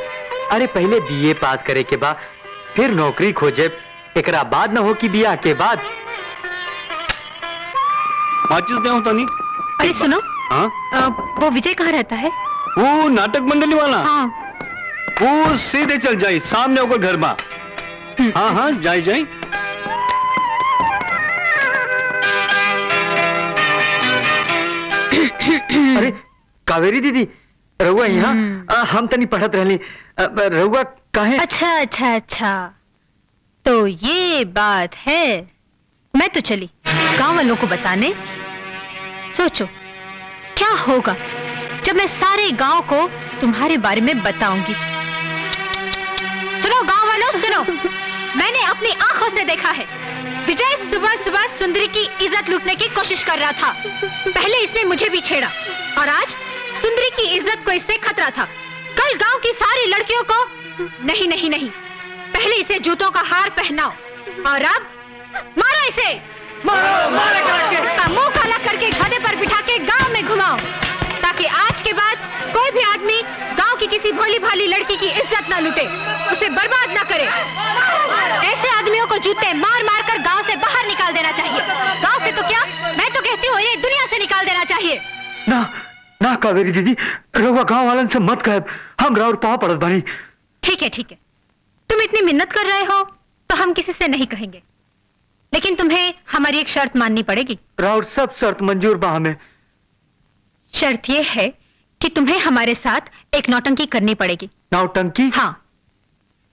Speaker 7: अरे पहले बीए पास करे के बाद फिर नौकरी खोजे, एकरा बाद न हो कि बिया के बाद।
Speaker 1: माचिस दे तो नहीं।
Speaker 2: अरे सुनो,
Speaker 1: हाँ
Speaker 2: वो विजय कहाँ रहता है?
Speaker 1: वो नाटक मंडली वाला,
Speaker 2: हाँ।
Speaker 1: वो सीधे चल जाई सामने होकर घर बा। हाँ हाँ जाई जाई।
Speaker 7: अरे कावेरी दीदी, रहुआ यहाँ हम तनी पढ़त रहली, रहुआ काहे?
Speaker 2: अच्छा अच्छा अच्छा, तो ये बात है। मैं तो चली गांव वालों को बताने। सोचो क्या होगा जब मैं सारे गांव को तुम्हारे बारे में बताऊंगी। सुनो गांव वालों, सुनो, मैंने अपनी आंखों से देखा है विजय सुबह सुबह सुंदरी की इज्जत लूटने की कोशिश कर रहा था। पहले इसने मुझे भी छेड़ा और आज सुंदरी की इज्जत को इससे खतरा था। कल गांव की सारी लड़कियों को नहीं नहीं नहीं, पहले इसे जूतों का हार पहनाओ और अब मारो इसे,
Speaker 7: मारो मारे करके।
Speaker 2: इसका मुंह काला करके गधे पर बिठा के गांव में घुमाओ, ताकि आज के बाद कोई भी आदमी गांव की किसी भोली भाली लड़की की इज्जत ना लूटे, उसे बर्बाद ना करे। ऐसे आदमियों को जूते मार मार कर गांव से बाहर निकाल देना चाहिए। गांव से तो क्या, मैं तो कहती हूँ ये दुनिया से निकाल देना चाहिए।
Speaker 7: ना ना कावेरी दीदी, रहुआ गांव वालन से मत कहे, हम राउर पाँव पड़त बानी।
Speaker 2: ठीक है ठीक है, तुम इतनी मिन्नत कर रहे हो तो हम किसी से नहीं कहेंगे, लेकिन तुम्हें हमारी एक शर्त माननी पड़ेगी।
Speaker 7: राउर सब शर्त मंजूर बा हमें।
Speaker 2: शर्त यह है कि तुम्हें हमारे साथ एक नौटंकी करनी पड़ेगी।
Speaker 7: नौटंकी?
Speaker 2: हाँ,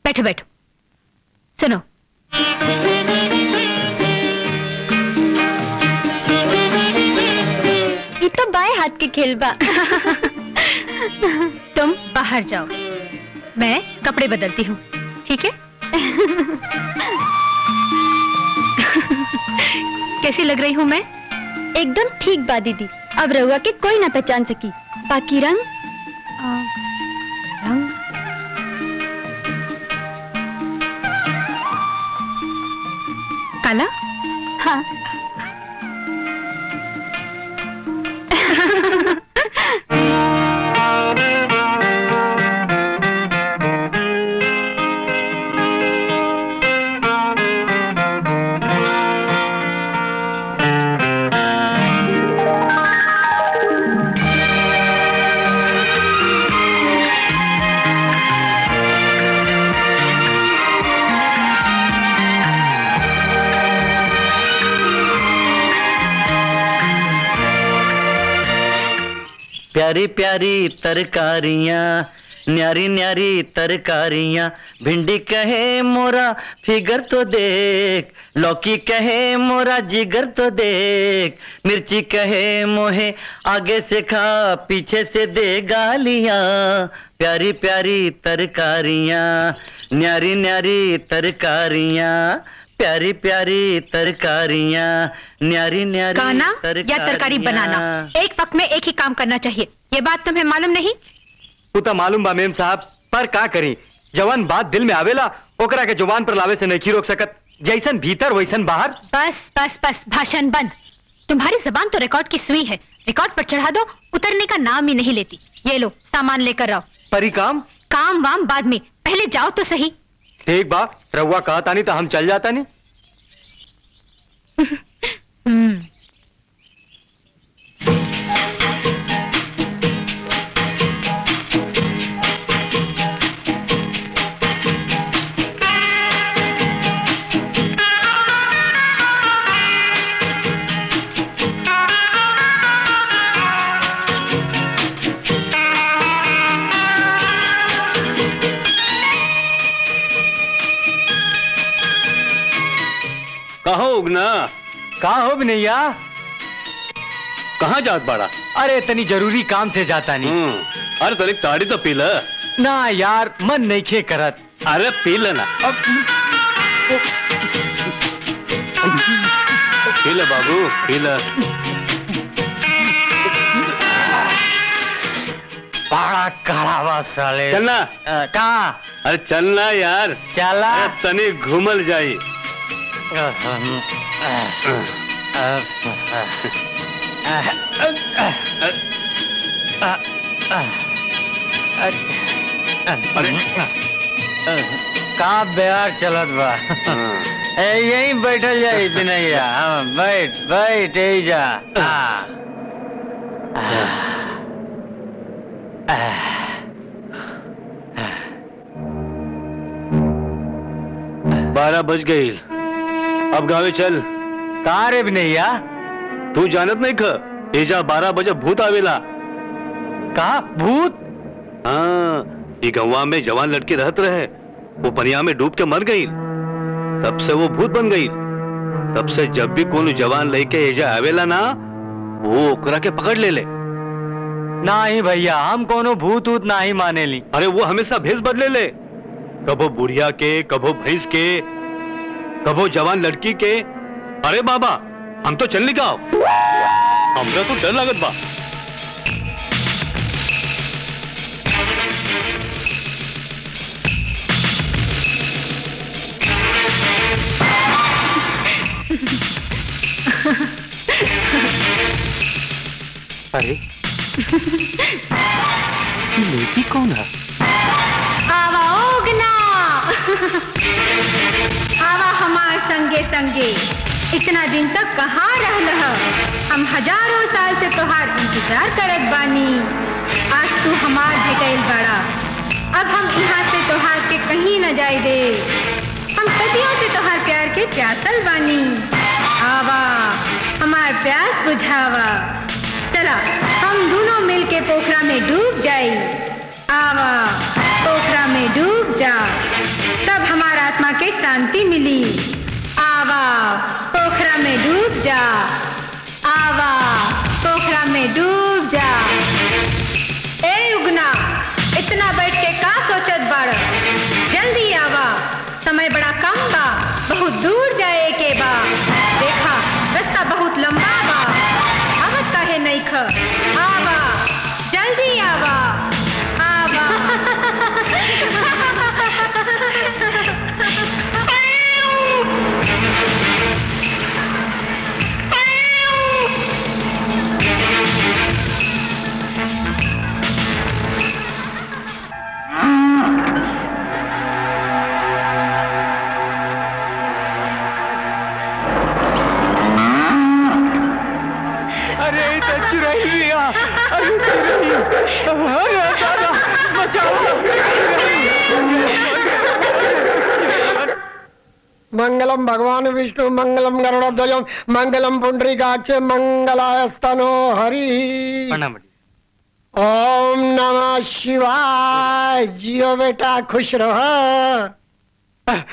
Speaker 2: बैठो बैठो, सुनो। ये तो बाएं हाथ के खेल बा। तुम बाहर जाओ, मैं कपड़े बदलती हूँ, ठीक है? कैसी लग रही हूँ मैं? एकदम ठीक बा दीदी, अब रहुआ के कोई ना पहचान सकी। बाकी रंग रंग काला? हाँ।
Speaker 8: प्यारी प्यारी तरकारियां, न्यारी न्यारी तरकारियां, भिंडी कहे मोरा फिगर तो देख, लौकी कहे मोरा जिगर तो देख, मिर्ची कहे मोहे आगे से खा पीछे से दे गालियां। प्यारी प्यारी तरकारियां, न्यारी न्यारी तरकारियां, प्यारी प्यारी तरकारियां, न्यारी न्यारी
Speaker 2: गाना या तरकारी बनाना, एक वक्त में एक ही काम करना चाहिए, ये बात तुम्हें मालूम नहीं?
Speaker 7: तो मालूम बा मेम साहब, पर का करी, जवान बात दिल में आवेला ओकरा के जुबान पर लावे से नहीं रोक सकत, जैसन भीतर वैसन बाहर।
Speaker 2: बस बस बस, भाषण बंद। तुम्हारी जबान तो रिकॉर्ड की सुई है, रिकॉर्ड पर चढ़ा दो, उतरने का नाम ही नहीं लेती। ये लो सामान लेकर आओ।
Speaker 7: परी काम
Speaker 2: काम वाम बाद में, पहले जाओ तो सही।
Speaker 7: ठीक बा, रहुआ कहता नहीं तो हम चल जाता नहीं।
Speaker 1: कहो उगना,
Speaker 7: कहा हो बिनैया?
Speaker 1: कहाँ जात बाड़ा?
Speaker 7: अरे तनी जरूरी काम से जाता नहीं।
Speaker 1: अरे तनिक ताड़ी तो पी ल।
Speaker 7: ना यार, मन नहीं खे करत।
Speaker 1: अरे पी लेना, पी ले बाबू, पी ले।
Speaker 8: बड़ा कड़ावा साले।
Speaker 1: चलना।
Speaker 8: कहाँ?
Speaker 1: अरे चलना यार।
Speaker 8: चला।
Speaker 1: तनी घूमल जाई।
Speaker 8: कहाँ बिहार चलत बा? यहीं बैठल जाई बिनैया। बैठ बैठ यही जा।
Speaker 1: 12 बज गई। अब गावे चल।
Speaker 8: कहाँ रे बिनैया?
Speaker 1: तू जानत नहीं ख एजा 12 बजे भूत आवेला।
Speaker 8: कहा भूत?
Speaker 1: हाँ, ये गंवा में जवान लड़की रहत रहे, वो पनिया में डूब के मर गई। तब से वो भूत बन गई। तब से जब भी कोनो जवान लड़के एजा आवेला ना, वो ओकरा के पकड़ ले ले।
Speaker 8: नहीं भैया, हम कोनो भूत ऊत नहीं माने ली।
Speaker 1: अरे वो हमेशा भेष बदले ले, कबो बुढ़िया के, कबो भैंस के, कबो जवान लड़की के। अरे बाबा, हम तो चल निकाओ, हमरा तो डर लागत बा।
Speaker 8: अरे लड़की कौन है?
Speaker 2: आवा ओगना। आवा हमार संगे संगे। इतना दिन तक कहाँ रहल ह? हम हजारों साल से तोहार इंतजार करत बानी। आज तू हमार भेटैल बड़ा। अब हम यहाँ से तोहार के कहीं न जाए दे। हम सदियों से तोहार प्यार के प्यासल बानी। आवा हमार प्यास बुझावा। चला हम दोनों मिल के पोखरा में डूब जाई। आवा पोखरा में डूब जा, तब हमारा आत्मा के शांति मिली। आवा पोखरा में डूब जा। आवा पोखरा में डूब जा। ए उगना, इतना बैठ के का सोचत बाड़? जल्दी आवा, समय बड़ा कम बा, बहुत दूर जाए के बा। देखा रास्ता बहुत लंबा बा। आवत काहे नहीं ख? आवा जल्दी आवा। आवा।
Speaker 5: अरे तो चुराई लिया। अरे चुराई। अरे दादा बचाओ।
Speaker 3: मंगलम भगवान विष्णु मंगलम गरुड़ध्वज मंगलम पुंडरीकाक्ष मंगलास्तनो हरि।
Speaker 8: प्रणाम।
Speaker 3: ओम नमः शिवाय। जियो बेटा, खुश रहो।
Speaker 2: अरे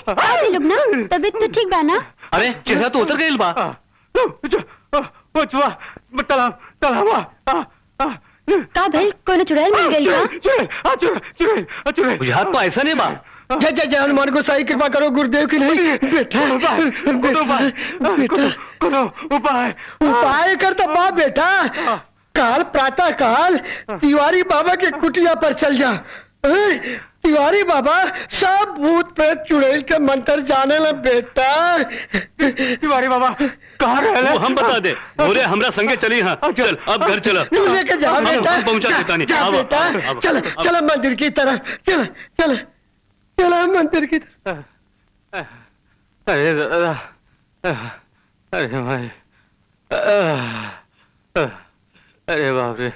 Speaker 2: आजी लुबना, तबीयत तो ठीक बा ना?
Speaker 1: अरे चेहरा तो उतर गई बा।
Speaker 5: तालाब तालाब
Speaker 2: का भइल? कोनो चुड़ैल मिल गइल का?
Speaker 5: चुड़ैल
Speaker 1: बुझात तो ऐसा नहीं बा।
Speaker 3: जय जय जय हनुमान को सही कृपा करो गुरुदेव की। नहीं बेटा,
Speaker 5: कोनो उपाय
Speaker 3: उपाय कर तो बा बेटा। काल प्रातः काल तिवारी बाबा के कुटिया पर चल जा। तिवारी बाबा सब भूत प्रेत चुड़ैल के मंत्र जाने ला बेटा।
Speaker 5: तिवारी बाबा कहाँ रहे?
Speaker 1: वो हम बता दे। बोले हमरा संगे चली। हाँ चल, अब घर चल।
Speaker 3: तू लेके जा बेटा।
Speaker 1: पहुंचा देता नहीं।
Speaker 3: जा बेटा, चल चल मंदिर की तरफ। चल चल चल मंदिर की तरफ।
Speaker 5: अरे दादा, अरे भाई, अरे बाप रे।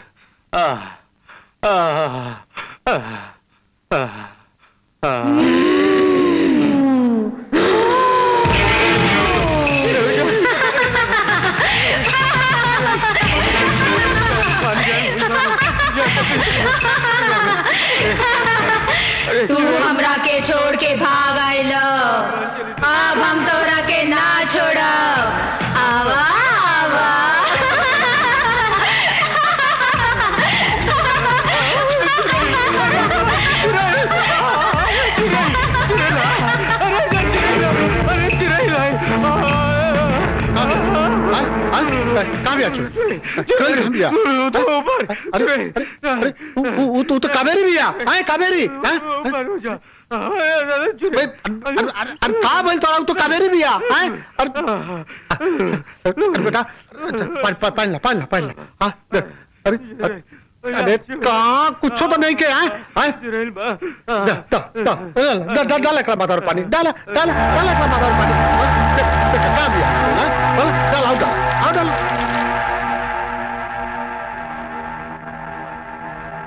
Speaker 2: तू हमरा के छोड़ के भाग आइल, अब हम तोरा के ना छोड़ब। आवा आवा।
Speaker 3: कहाँ भैया चुड़ैल कहाँ भैया? अरे तू तो कावेरी भैया है कावेरी अरे कहाँ बोल तो कावेरी भैया है बेटा पहन ला अरे कहाँ कुछ तो नहीं के डाल माथा और पानी डाल माथा और पानी कहाँ भैया डाल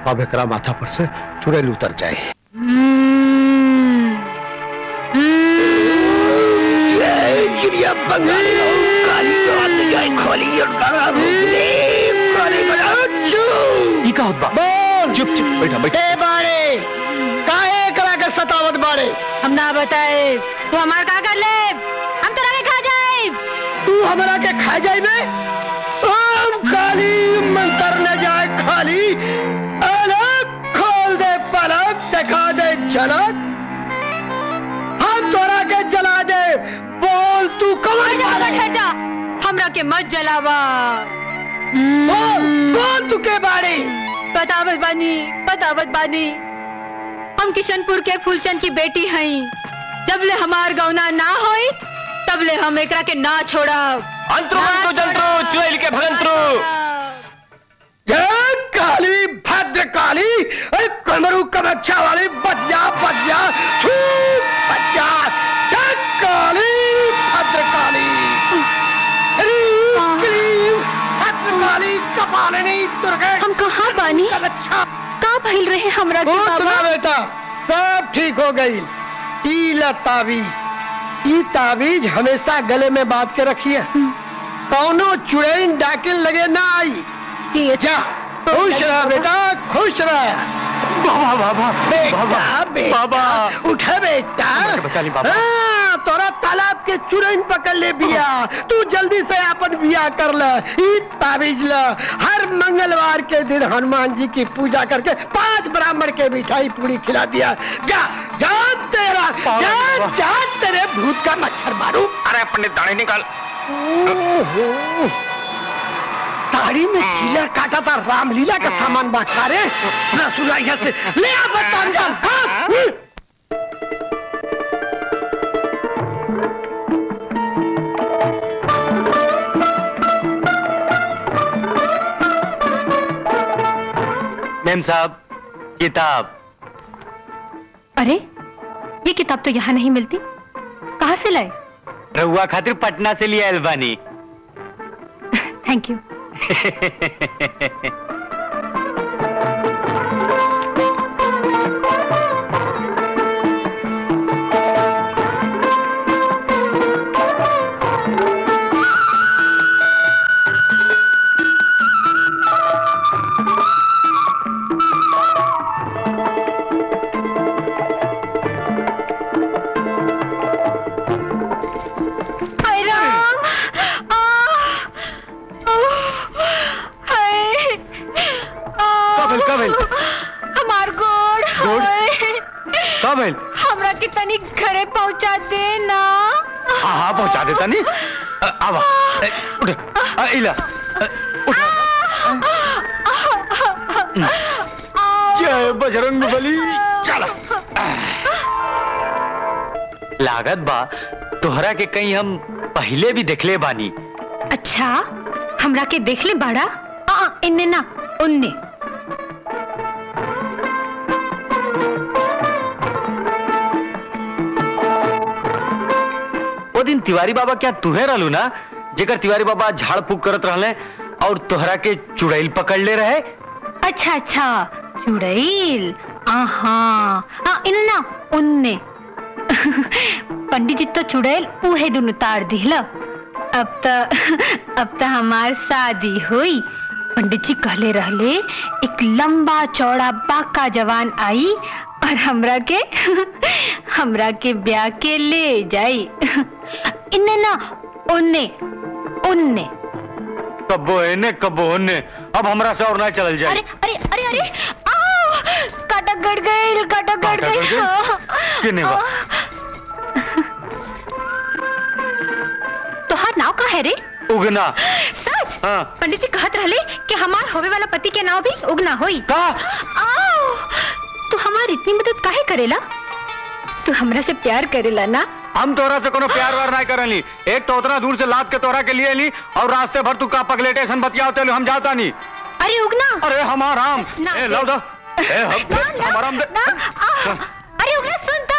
Speaker 3: अब एकरा माथा पर से चुड़ैल उतर जाए।
Speaker 1: चुप चुप बैठा
Speaker 3: बाड़े काहे करा के सतावत बाड़े
Speaker 2: हम ना बताए तू हमार का कर ले हम तेरा के खा जाए।
Speaker 3: तू हमरा के खा जाए बे हम खाली मंतर न जाए खाली अलग खोल दे पलक दिखा दे झलक हम तोरा के जला दे बोल तू कौन
Speaker 2: जा हमरा के मत जलावा।
Speaker 3: बोल तू के बाड़े
Speaker 2: बतावत बानी हम किशनपुर के फूलचंद की बेटी हई। जबले हमार गौना ना होई तबले हम एकरा के ना छोड़ा।
Speaker 1: अंतरु मंतु जंतु चुड़ैल के भगंतु
Speaker 3: काली भद्र काली कमरू कमच्छा वाली बच जा छूट बच जा काली भद्र काली काली कपालिनी दुर्गे।
Speaker 2: हम कहाँ बानी का भइल रहे हमरा के बाबा?
Speaker 3: बेटा सब ठीक हो गई। ई ताबीज हमेशा गले में बांध के रखिए कौनो चुड़ैल डाकिल लगे ना आई। जा खुश रहा बेटा खुश रहा। बाबा उठा बेटा तोरा तालाब के चुड़ैल पकड़ ले बिया तू जल्दी से अपन बिया कर ले। ई ताबीज ला हर मंगलवार के दिन हनुमान जी की पूजा करके 5 ब्राह्मण के मिठाई पूरी खिला दिया। जा जा तेरे भूत का मच्छर मारू।
Speaker 1: अरे पंडित दाढ़ी निकाल।
Speaker 3: दाढ़ी में चीला काटा था रामलीला का सामान बाकारे ससुराइया से ले आ बता।
Speaker 8: मेम साहब किताब।
Speaker 2: अरे ये किताब तो यहाँ नहीं मिलती कहाँ से लाए?
Speaker 8: रहुआ खातिर पटना से लिया एल्बानी।
Speaker 2: Thank you. हमरा के तनी घरे पहुंचा दे ना।
Speaker 1: हाँ पहुंचा देता नहीं। आवा उठ इला जय बजरंगबली। चला
Speaker 8: लागत बा तोहरा के कहीं हम पहले भी देखले बानी।
Speaker 2: अच्छा हमरा के देख ले बाड़ा? इन्ने ना उन्ने।
Speaker 8: वो दिन तिवारी बाबा क्या तुहे रहलू ना जेकर तिवारी बाबा झाड़ फूक करत रहले और तोहरा के चुड़ैल पकड़ ले रहे।
Speaker 2: अच्छा चुड़ैल इन्ने ना उन्ने। पंडित जी तो चुड़ैल उहे दुनु तार दिहला। अब तो हमार शादी हुई। पंडित जी कहले रहले एक लंबा चौड़ा बाका जवान आई और हमरा के ब्याह के ले जाई। इन्ने ना उन्ने उन्ने।
Speaker 8: कबो इन्ने कबो उन्ने। अब हमरा से और ना चल जाए।
Speaker 2: अरे अरे अरे अरे काटा गड़ गई
Speaker 8: किने बा?
Speaker 2: तोहार नाव का है रे?
Speaker 8: उगना।
Speaker 2: सच?
Speaker 7: हाँ।
Speaker 2: पंडित जी कहत रहले कि हमार होवे वाला पति के नाव भी उगना होई।
Speaker 7: का?
Speaker 2: आओ, तू हमार इतनी मदद काहे करेला? तू हमरा से प्यार करेला ना?
Speaker 7: हम तोरा से कोनो प्यार वार नहीं करनी। एक तो उतना दूर से लाद के तोरा के लिए ली और रास्ते भर तू का पगलेटे सन बतियाते हम जाता नहीं।
Speaker 2: अरे उगना।
Speaker 7: अरे हमारा राम
Speaker 2: ना,
Speaker 7: ए लव दो ए हमारा राम
Speaker 2: ना, अरे उगना सुनता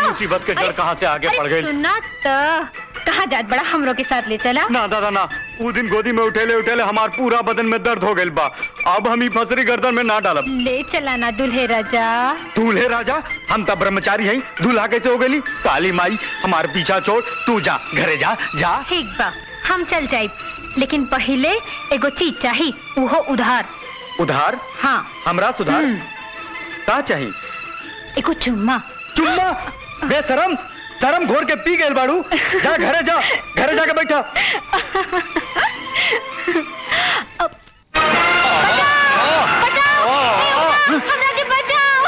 Speaker 7: मुसीबत के जड़ कहाँ से आगे पड़ गई।
Speaker 2: सुना तो कहाँ जात बड़ा हमरों के साथ ले चला।
Speaker 7: ना दादा ना, वो दिन गोदी में उठेले उठेले हमार पूरा बदन में दर्द हो गइल बा। अब हम ही फसरी गर्दन में ना डालब।
Speaker 2: ले चला ना दुल्हे राजा।
Speaker 7: दूल्हे राजा? हम तब ब्रह्मचारी हैं, दूल्हा कैसे हो गई? काली माई हमार पीछा छोड़, तू जा घरे जा जा।
Speaker 2: ठीक बा, हम चल जाए, लेकिन पहले एगो चीज चाहिए, वो उधार।
Speaker 7: उधार?
Speaker 2: हाँ।
Speaker 7: हमरा सुधार का चाहिए?
Speaker 2: एगो चुम्मा।
Speaker 7: चुम्मा? बेशरम, शरम घोर के पी गए बाड़ू। जा घरे जा, घरे जाके बैठा।
Speaker 2: हमरा के बचाओ।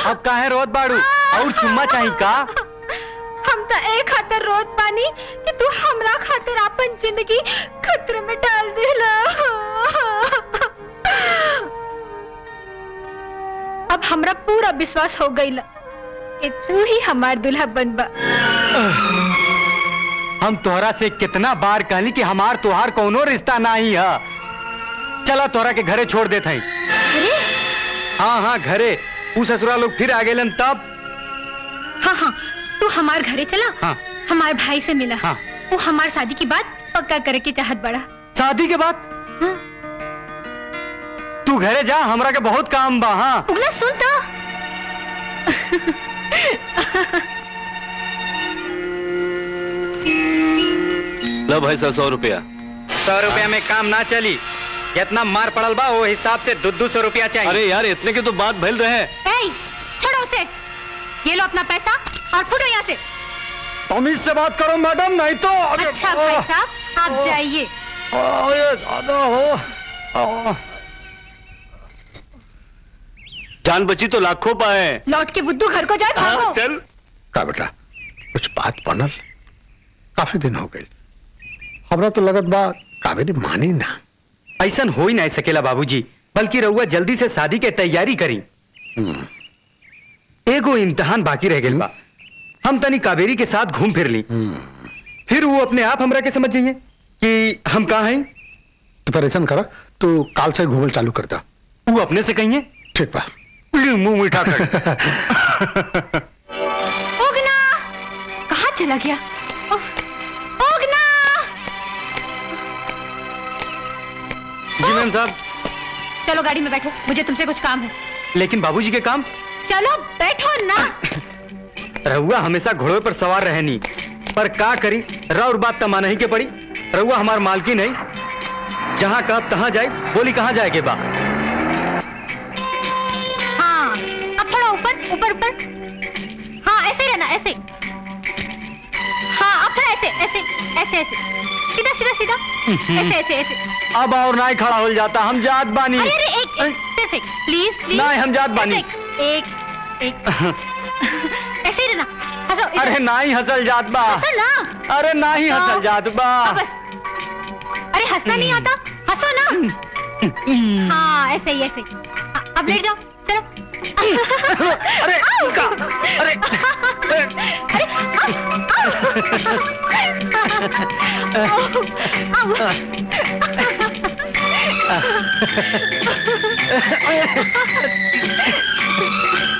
Speaker 7: अब काहे रोत बाड़ू? और चुम्मा चाहिए का?
Speaker 2: हम तो एक खातिर रोत पानी कि तू हमरा खातिर अपन जिंदगी खतरे में डाल देला। अब हमरा पूरा विश्वास हो गईला कि तू ही हमार दुल्हा बनबा।
Speaker 7: हम तोहरा से कितना बार कहली कि हमार तोहार कोनो रिश्ता नहीं है। चला तोहरा के घरे छोड़ देते हैं।
Speaker 2: अरे
Speaker 7: हाँ हाँ घरे, उस ससुरा लोग फिर आ गए तब।
Speaker 2: हाँ हाँ, तू हमार घरे चला।
Speaker 7: हाँ।
Speaker 2: हमार भाई से मिला।
Speaker 7: हाँ।
Speaker 2: वो हमार शादी की बात पक्का करे के चाहत बड़ा।
Speaker 7: शादी के बाद?
Speaker 2: हाँ।
Speaker 7: तू घरे जा, हमरा के बहुत काम बा। हाँ
Speaker 2: उगना सुन तो।
Speaker 1: लो भाई 100 रुपया।
Speaker 7: 100 रुपया में काम ना चली। जितना मार पड़ल बा वो हिसाब से 200 रुपया चाहिए।
Speaker 1: अरे यार इतने की तो बात भइल रहे।
Speaker 2: छोड़ो उसे, ये लो अपना पैसा और फुटो यहाँ से।
Speaker 7: तमीज से बात करो मैडम, नहीं तो।
Speaker 2: अच्छा भाई साहब, आप जाइए।
Speaker 1: जान बची तो लाखों पाए।
Speaker 2: लौट के बुद्धू घर को जाए, भागो।
Speaker 1: चल।
Speaker 3: का बेटा, कुछ बात बनल? काफी दिन हो गए, हमरा तो लगत बा कावेरी मानी ना।
Speaker 7: ऐसा हो ही नहीं सकेला बाबूजी, बल्कि रउआ जल्दी से शादी के तैयारी करी। एगो इम्तिहान बाकी रह गइल बा। हम तनी कावेरी के साथ घूम फिर ली, फिर वो अपने आप हमरा के समझ जाइए कि हम कहाँ हैं।
Speaker 3: तो परेशान करा, तो काल से घूमल चालू कर दा।
Speaker 7: वो अपने से कहिए।
Speaker 3: ठीक बा।
Speaker 7: मुंह मीठा कर।
Speaker 2: उगना कहाँ चला गया? उगना।
Speaker 7: जी मैम साहब।
Speaker 2: चलो गाड़ी में बैठो, मुझे तुमसे कुछ काम है।
Speaker 7: लेकिन बाबूजी के काम?
Speaker 2: चलो बैठो ना।
Speaker 7: रहुआ हमेशा घोड़े पर सवार रहनी, पर का करी, रउर बात तो मानही के पड़ी। रहुआ हमार मालकिन नहीं, जहाँ कब तहाँ जाए, बोली कहाँ जाए के बा?
Speaker 2: हाँ, अब थोड़ा ऊपर ऊपर ऊपर। हाँ ऐसे ही रहना, ऐसे। हाँ अब थोड़ा ऐसे ऐसे ऐसे ऐसे, सीधा सीधा सीधा, ऐसे ऐसे ऐसे।
Speaker 7: अब और ना ही खड़ा हो जाता, हम जात बानी।
Speaker 2: अरे अरे एक सिर्फ एक, प्लीज प्लीज।
Speaker 7: ना हम जात बानी।
Speaker 2: एक एक ऐसे ही रहना, हंसो।
Speaker 7: अरे ना ही हंसल जात बा।
Speaker 2: हंसो ना।
Speaker 7: अरे ना ही हंसल जात बा।
Speaker 2: बस। अरे हंसना नहीं आता, हंसो ना। हाँ ऐसे ही ऐसे। अब लेट जाओ, चलो।
Speaker 7: अरे का, अरे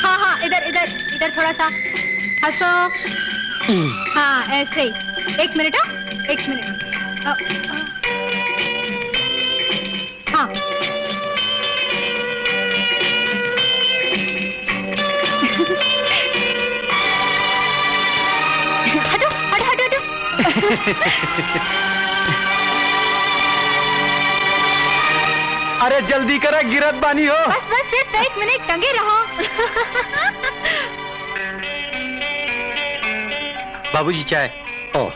Speaker 2: हाँ हाँ इधर इधर इधर थोड़ा सा हंसो। हाँ ऐसे ही। एक मिनट, हाँ एक मिनट। हाँ हटो हटो हटो हटो।
Speaker 7: अरे जल्दी करा, गिरत बानी हो।
Speaker 2: बस बस सिर्फ एक मिनट टंगे रहो।
Speaker 7: बाबूजी चाय।
Speaker 3: ओह,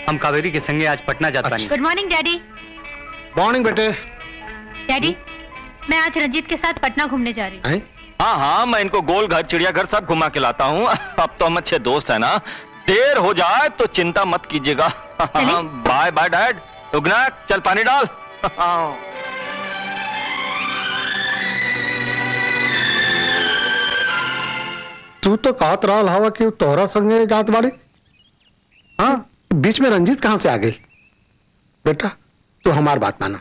Speaker 7: हम कावेरी के संगे आज पटना जात बानी।
Speaker 2: Good morning daddy.
Speaker 3: मॉर्निंग बेटे।
Speaker 2: डैडी मैं आज रंजीत के साथ पटना घूमने जा रही हूँ।
Speaker 3: हैं?
Speaker 1: हाँ हाँ, मैं इनको गोलघर चिड़ियाघर सब घुमा के लाता हूँ। अब तो हम अच्छे दोस्त है ना। देर हो जाए तो चिंता मत कीजिएगा। Bye bye dad. उगना चल पानी डाल।
Speaker 3: तू तो कहत रहा हवा कि तोहरा संगे जात बाड़ी। हाँ, बीच में रंजीत कहां से आ गई? बेटा तू हमार बात माना,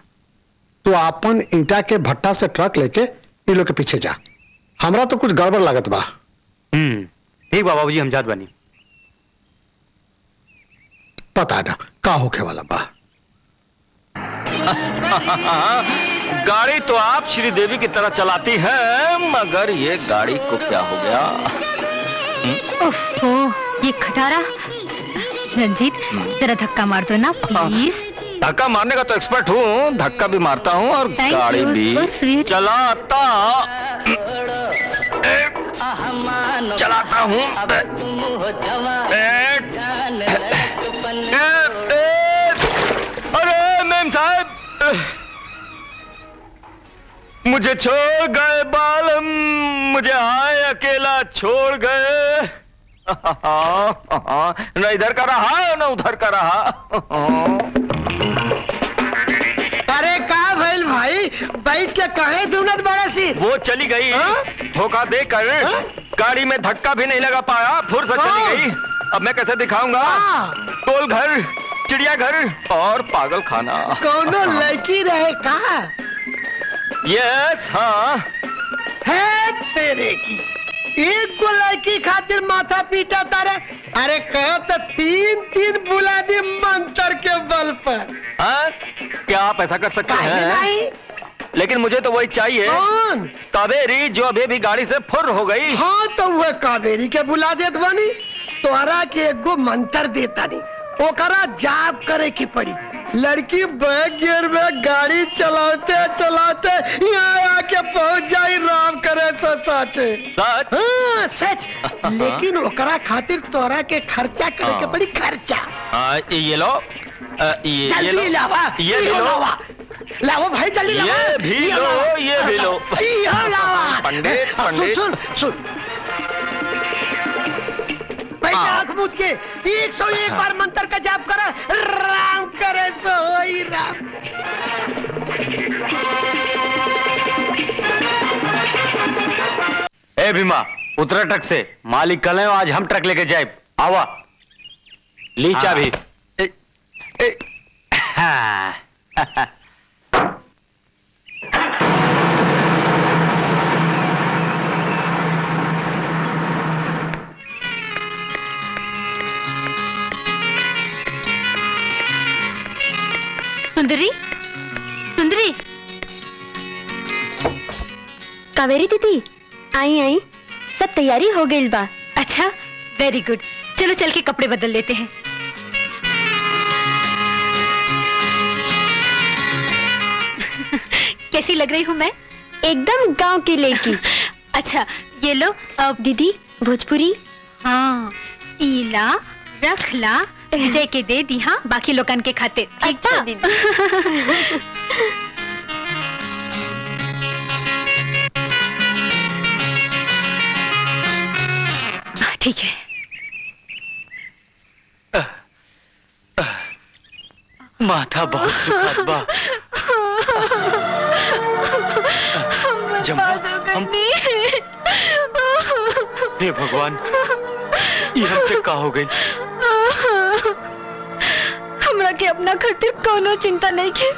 Speaker 3: तू अपन ईटा के भट्टा से ट्रक लेके इन लोग के पीछे जा। हमरा तो कुछ गड़बड़ लागत बा।
Speaker 7: ठीक बा बाबूजी, हम जात बानी।
Speaker 3: पता ना का होखे वाला बा।
Speaker 1: गाड़ी तो आप श्रीदेवी की तरह चलाती है, मगर ये गाड़ी को क्या हो गया?
Speaker 2: ओफो, ये खटारा। रंजीत जरा धक्का मार दो ना प्लीज।
Speaker 1: धक्का मारने का तो एक्सपर्ट हूँ, धक्का भी मारता हूँ और
Speaker 2: Thank
Speaker 1: गाड़ी
Speaker 2: you,
Speaker 1: भी
Speaker 2: so sweet.
Speaker 1: चलाता हूँ। अरे मेम साहब, मुझे छोड़ गए बालम, मुझे आए अकेला छोड़ गए। न इधर का रहा न उधर का रहा।
Speaker 5: अरे का भइल भाई, बैठ के काहे ढूंढत बड़ा सी?
Speaker 1: वो चली गई धोखा देकर। गाड़ी में धक्का भी नहीं लगा पाया, फुर्सत चली गई। अब मैं कैसे दिखाऊंगा? गोलघर, चिड़ियाघर और पागल खाना।
Speaker 5: कौनो लड़की रहे का?
Speaker 1: यस हाँ।
Speaker 5: है तेरे की एक को लड़की खातिर माथा पीटा तारे। अरे कहो तो तीन तीन बुला दी मंत्र के बल पर।
Speaker 1: हाँ? क्या आप ऐसा कर सकते हैं?
Speaker 5: नहीं।
Speaker 1: लेकिन मुझे तो वही चाहिए।
Speaker 5: कौन?
Speaker 1: कावेरी, जो अभी भी गाड़ी से फुर हो गई।
Speaker 5: हाँ तो वह कावेरी के बुला देत बानी। तोहरा के एगो मंत्र देता नहीं, ओकरा जाप करे की पड़ी। लड़की बैक गियर में गाड़ी चलाते चलाते यहाँ आके पहुंच जाई, राम करे तो साचे।
Speaker 1: सच?
Speaker 5: हाँ सच। लेकिन ओकरा खातिर तोरा के खर्चा करे के पड़ी, खर्चा।
Speaker 1: हाँ, ये लो। ये
Speaker 5: जल्दी लावा,
Speaker 1: ये भी लो।
Speaker 5: लाओ भाई जल्दी लावा।
Speaker 1: ये भी लो, ये भी लो।
Speaker 5: ये लावा।
Speaker 1: पंडित, पंडित।
Speaker 5: सुन सुन, आंख मूंद के 101 बार मंत्र का जाप करा, राम करे सो होई राम।
Speaker 7: ए भीमा, उतरा ट्रक से। मालिक कल है, आज हम ट्रक लेके जाए। आवा ली चाबी।
Speaker 2: सुंदरी, सुंदरी। कावेरी दीदी, आई आई, सब तैयारी हो गई बा। अच्छा, वेरी गुड। चलो चल के कपड़े बदल लेते हैं। कैसी लग रही हूँ मैं?
Speaker 6: एकदम गांव की लड़की।
Speaker 2: अच्छा ये लो अब।
Speaker 6: दीदी भोजपुरी।
Speaker 2: हाँ इला रखला विजय के दे दी, हाँ बाकी लोगन के खाते।
Speaker 6: अच्छा दीदी।
Speaker 2: ठीक है।
Speaker 7: माथा बहुत दुखत बा। जम्मा हम हे भगवान, ये हमसे का हो गई?
Speaker 2: हमरा के अपना खातिर कोनो चिंता नहीं के।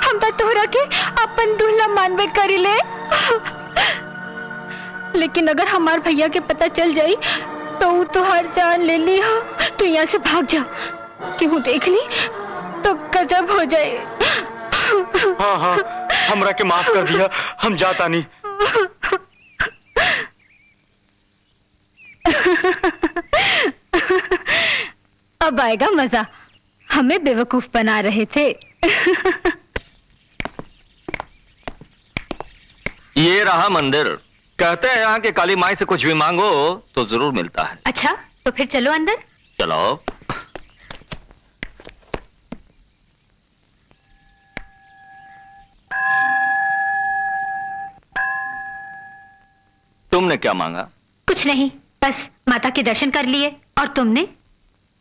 Speaker 2: हम तो तोहरा के अपन दूल्हा मानबे करी ले। लेकिन अगर हमार भैया के पता चल जाई तो वो तुहार जान ले ली हो। तू यहाँ से भाग जा, क्यों देख ली तो गजब हो जाए।
Speaker 7: हाँ हाँ, हमरा के माफ कर दिया, हम जाता नहीं।
Speaker 2: अब आएगा मजा, हमें बेवकूफ बना रहे थे।
Speaker 1: ये रहा मंदिर। कहते हैं यहाँ के काली माई से कुछ भी मांगो तो जरूर मिलता है।
Speaker 2: अच्छा तो फिर चलो अंदर।
Speaker 1: चलो। तुमने क्या मांगा?
Speaker 2: कुछ नहीं, बस माता के दर्शन कर लिए। और तुमने?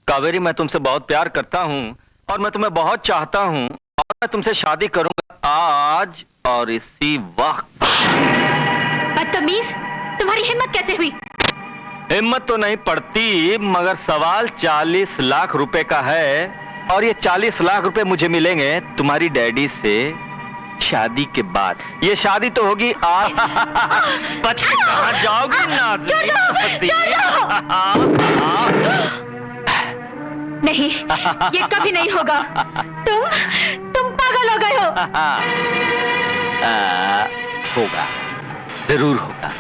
Speaker 1: कावेरी, मैं तुमसे बहुत प्यार करता हूँ और मैं तुम्हें बहुत चाहता हूँ और मैं तुमसे शादी करूंगा आज और इसी वक्त।
Speaker 2: बदतमीज, तुम्हारी हिम्मत कैसे हुई?
Speaker 1: हिम्मत तो नहीं पड़ती, मगर सवाल 40 लाख रुपए का है और ये 40 लाख रुपए मुझे मिलेंगे तुम्हारी डैडी से शादी के बाद। ये शादी तो होगी बच के कहाँ जाओगी
Speaker 2: नहीं, ये कभी नहीं होगा। तुम पागल हो गए हो।
Speaker 1: होगा, जरूर होगा।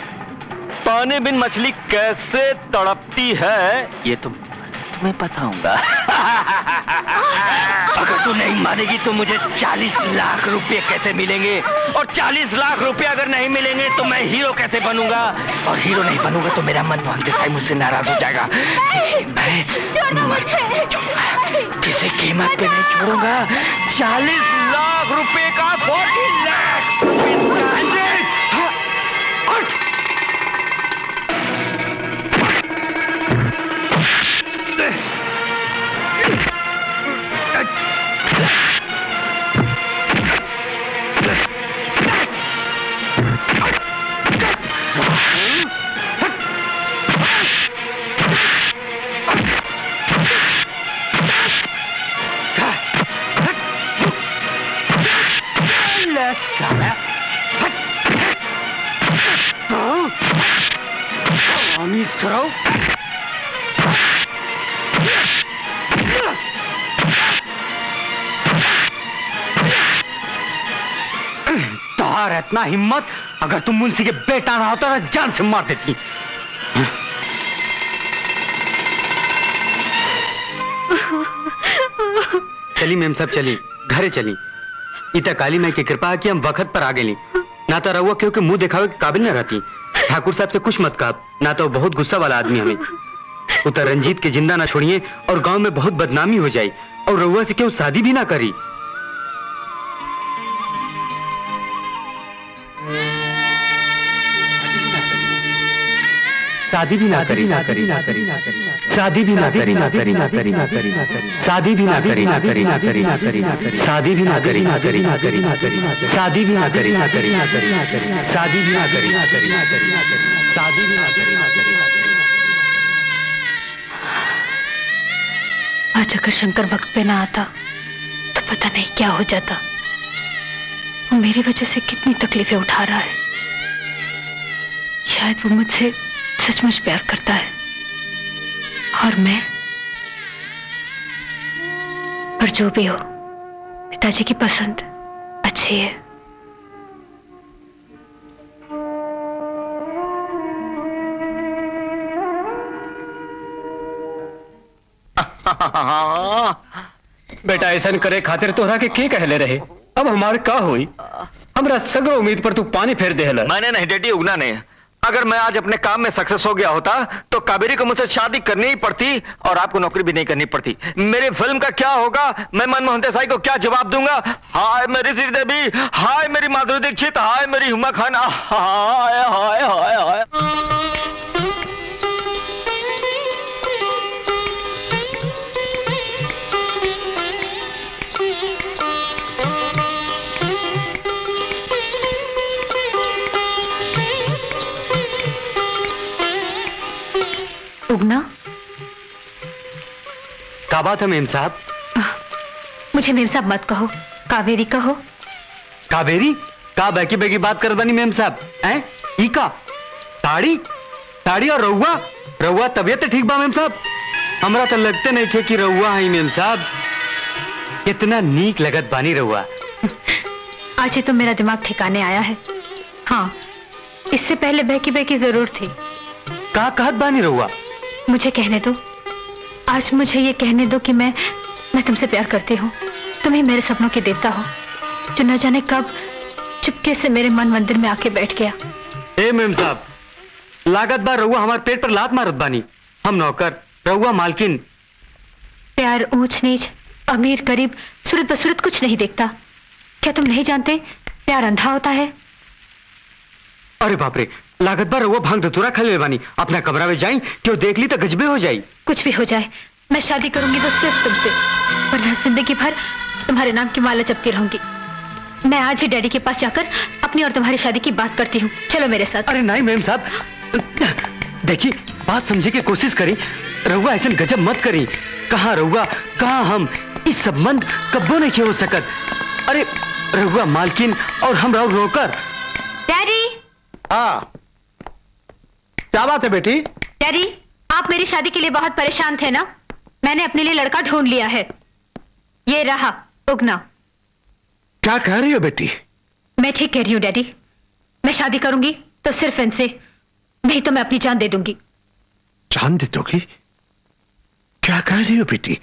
Speaker 1: पानी बिन मछली कैसे तड़पती है ये तुम्हें बताऊंगा। अगर तू नहीं मानेगी तो मुझे 40 लाख रुपए कैसे मिलेंगे, और 40 लाख रुपए अगर नहीं मिलेंगे तो मैं हीरो कैसे बनूंगा, और हीरो नहीं बनूंगा तो मेरा मनमोहन देसाई मुझसे नाराज हो जाएगा। मैं किसी कीमत पे नहीं छोड़ूंगा। 40 लाख रुपए का 40 लाख रुपए।
Speaker 7: तुम्हारा इतना हिम्मत, अगर तुम मुंशी के बेटा ना होता तो जान से मार देती। चली मेम साहब, चली घरे चली। इतना काली माई की कृपा कि हम वक्त पर आ गई, ना तो रहुआ क्योंकि मुंह दिखावे के काबिल न रहती। ठाकुर साहब से कुछ मत कहा, ना तो बहुत गुस्सा वाला आदमी हमें। उतर रंजीत के जिंदा ना छोड़िए और गांव में बहुत बदनामी हो जाए, और रहुआ से क्यों शादी भी ना करी। शादी भी ना करी, ना करी, ना करी, ना करी, शादी भी ना करी, ना करी, ना करी, ना करी, ना करी, शादी भी ना करी, ना करी, ना करी, ना करी, ना करी, शादी भी ना करी, ना करी, ना करी, ना करी, शादी भी ना करी, ना करी, ना करी, ना करी, शादी भी ना करी, ना करी, ना करी, ना करी, शादी भी ना करी, ना करी, ना करी।
Speaker 2: आज अगर शंकर वक्त पे ना आता तो पता नहीं क्या हो जाता। वो मेरी वजह से कितनी तकलीफें उठा रहा है। शायद वो मुझसे सचमुच प्यार करता है और मैं। पर जो भी हो, पिताजी की पसंद अच्छी है।
Speaker 5: बेटा ऐसा करे खातिर तोहरा के कहले रहे।
Speaker 7: अब हमारे का हुई? हमरा सगरो उम्मीद पर तू पानी फेर दे हला।
Speaker 1: मैंने नहीं डैडी, उगना ने। अगर मैं आज अपने काम में सक्सेस हो गया होता तो कावेरी को मुझसे शादी करनी ही पड़ती और आपको नौकरी भी नहीं करनी पड़ती। मेरी फिल्म का क्या होगा? मैं मनमोहन देसाई को क्या जवाब दूंगा? हाय मेरी श्रीदेवी, हाय मेरी माधुरी दीक्षित, हाय मेरी हुमा खान, हाय हाय हाय हाय।
Speaker 2: उगना,
Speaker 7: क्या बात है मेम साहब?
Speaker 2: मुझे मेम साहब मत कहो, कावेरी कहो।
Speaker 7: कावेरी का बैकी बैकी बात कर बनी मेम साहब? हैं? ई का ताड़ी ताड़ी और रउआ रउआ तबियत ठीक बा मेम साहब? हमरा तो लगते नहीं थे कि रउआ है मेम साहब। कितना नीक लगत बानी रउआ।
Speaker 2: आज ही तो मेरा दिमाग ठिकाने आया है। हाँ, इससे पहले बहकी बहकी जरूर थी।
Speaker 7: का कहत बानी रउआ?
Speaker 2: मुझे कहने दो, आज मुझे ये कहने दो कि मैं तुमसे प्यार करती हूँ। तुम ही मेरे सपनों के देवता हो, जो न जाने कब चुपके से मेरे मन मंदिर में आके बैठ गया।
Speaker 7: ए मेम साहब, लागत बा रउआ हमारे पेट पर लात मारत बानी। हम नौकर, रउआ मालकिन।
Speaker 2: प्यार ऊंच नीच, अमीर गरीब, सूरत बसूरत कुछ नहीं देखता। क्या तुम नहीं जानते प्यार अंधा होता है?
Speaker 7: अरे बाप रे, लागत बा रउआ भांग धतूरा खा ले बानी। अपना कमरा में जाई, क्यों देख ली तो गजबे हो जाई।
Speaker 2: कुछ भी हो जाए, मैं शादी करूंगी तो सिर्फ तुमसे, वरना जिंदगी भर तुम्हारे नाम की माला जपती रहूंगी। मैं आज ही डैडी के पास जाकर अपनी और तुम्हारी शादी की बात करती हूँ। चलो मेरे साथ।
Speaker 7: अरे नहीं मेम साहब, देखिए बात समझे की कोशिश करी। रउआ ऐसे गजब मत करी। कहाँ रउआ कहाँ हम, इस संबंध कब्बो नहीं हो सकत। अरे रउआ मालकिन और हम रहो नौकर।
Speaker 2: डैडी।
Speaker 3: हाँ, क्या बात है बेटी?
Speaker 2: डैडी, आप मेरी शादी के लिए बहुत परेशान थे ना? मैंने अपने लिए लड़का ढूंढ लिया है। ये रहा उगना।
Speaker 3: क्या कह रही हो बेटी?
Speaker 2: मैं ठीक कह रही हूँ डैडी। मैं शादी करूंगी तो सिर्फ इनसे, नहीं तो मैं अपनी जान दे दूंगी।
Speaker 3: जान दे दोगी? क्या कह रही हो बेटी?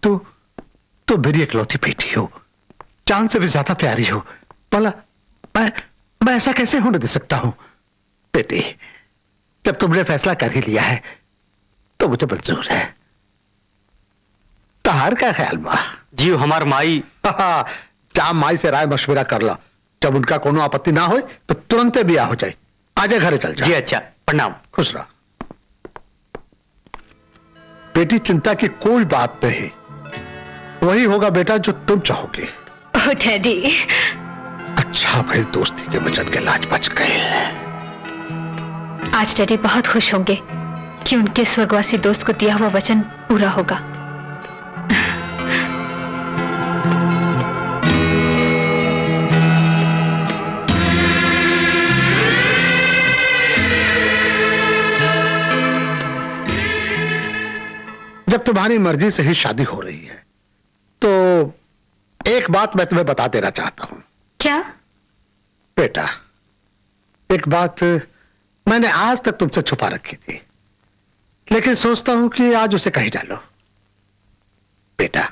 Speaker 3: तो मेरी इकलौती बेटी हो, जान से भी ज्यादा प्यारी हो। भला मैं ऐसा कैसे होने दे सकता हूं? बेटी, जब तुमने फैसला कर ही लिया है तो मुझे मंजूर है। तहार क्या ख्याल बा?
Speaker 7: जी हमार माई।
Speaker 3: जा माई से राय मशविरा कर ला। जब उनका कोनो आपत्ति ना हो तो तुरंत ब्याह हो जाए। आजा घरे चल जा।
Speaker 7: जी अच्छा, प्रणाम।
Speaker 3: खुश रहा बेटी, चिंता की कोई बात नहीं। वही होगा बेटा जो तुम चाहोगे।
Speaker 2: ओह डैडी।
Speaker 3: अच्छा भाई, दोस्ती के वचन के लाज बच गए।
Speaker 2: आज डैडी बहुत खुश होंगे कि उनके स्वर्गवासी दोस्त को दिया हुआ वचन पूरा होगा।
Speaker 3: जब तुम्हारी मर्जी से ही शादी हो रही है तो एक बात मैं तुम्हें बता देना चाहता हूं।
Speaker 2: क्या?
Speaker 3: बेटा, एक बात मैंने आज तक तुमसे छुपा रखी थी, लेकिन सोचता हूं कि आज उसे कह डालो। बेटा,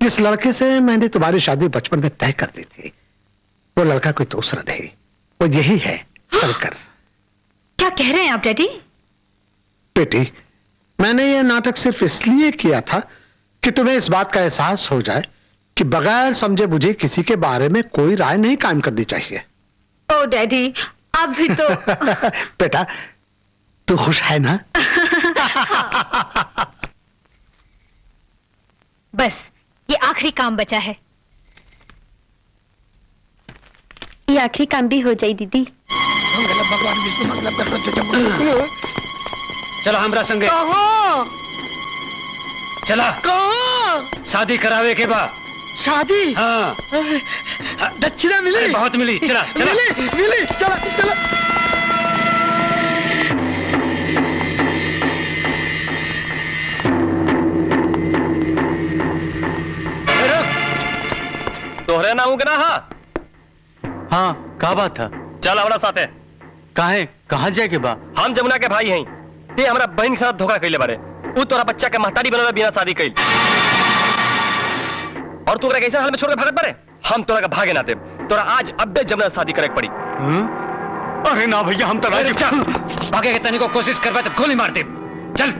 Speaker 3: जिस लड़के से मैंने तुम्हारी शादी बचपन में तय कर दी थी, वो लड़का कोई दूसरा नहीं, वो यही है, शंकर।
Speaker 2: क्या कह रहे हैं आप डैडी?
Speaker 3: बेटी, मैंने यह नाटक सिर्फ इसलिए किया था कि तुम्हें इस बात का एहसास हो जाए कि बगैर समझे बुझे किसी के बारे में कोई राय नहीं कायम करनी चाहिए।
Speaker 2: ओ डैडी, आप भी तो।
Speaker 3: बेटा, तू खुश है ना?
Speaker 2: बस ये आखिरी काम बचा है।
Speaker 6: ये आखिरी काम भी हो जाए दीदी।
Speaker 4: चलो हमरा संगे। चला शादी करावे के बाद।
Speaker 3: शादी?
Speaker 4: हाँ।
Speaker 3: दक्षिणा मिली?
Speaker 4: अरे बहुत मिली। चला चला
Speaker 3: मिली। चला चला।
Speaker 1: तोहरे नाम उगना?
Speaker 7: हाँ, का बात था?
Speaker 1: चल हमारा साथ है।
Speaker 7: काहे कहाँ जाए के बा?
Speaker 1: हम जमुना के भाई हैं। ते हमरा बहन के साथ धोखा कैले बारे। उ तोरा बच्चा के महतारी बनल बिना शादी कैल। और तू कैसे हाल में छोड़ के भागत बारे? हम तोरा का भागे ना दे। तोरा आज अब्बे जमना शादी करे पड़ी।
Speaker 7: अरे ना भैया, हम तो
Speaker 4: भागे के तनी को कोशिश करवा तो गोली मार दे। चल।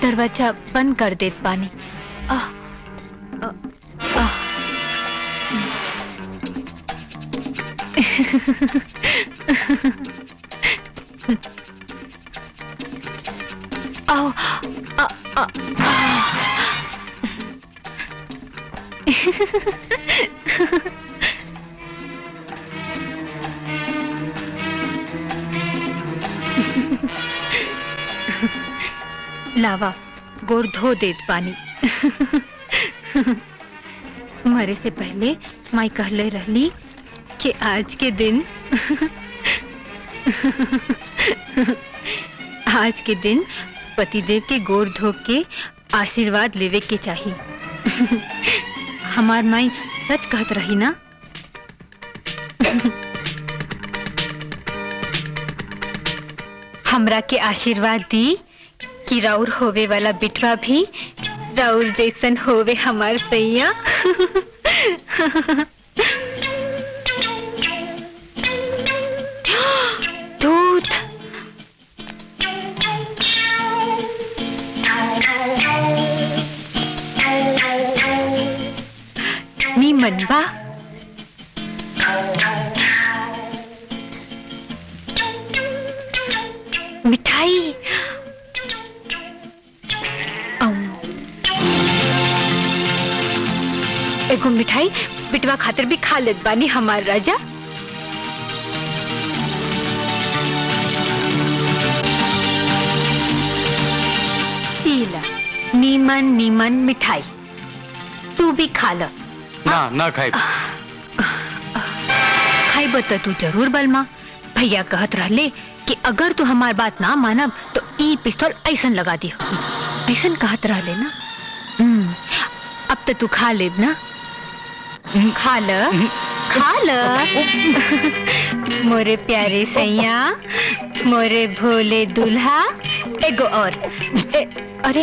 Speaker 2: दरवाजा बंद कर दे पानी। आओ। लावा गोर धो देत पानी। मरे से पहले माई कहले रहली कि आज के दिन आज के दिन पतिदेव के गोर धो के आशीर्वाद लेवे के चाहिए। हमार माई सच कहत रही ना। हमरा के आशीर्वाद दी कि राउर होवे वाला बिटवा भी राउर जैसन होवे हमार सैया। दूध। नीमन बा। मिठाई। एगो मिठाई बिटवा खातिर भी खा लेत बानी हमार राजा। पीला नीमन नीमन मिठाई। तू भी खा ल।
Speaker 7: ना खाए।
Speaker 2: खाई बता तू जरूर बलमा। भैया कहत रहले कि अगर तू हमार बात ना मानब तो ई पिस्तौल ऐसन लगा दी। ऐसन कहत रहले ना। अब तो तू खा लेब ना। खा ल खा ल। मोरे प्यारे सैया, मोरे भोले दुल्हा। एगो और। अरे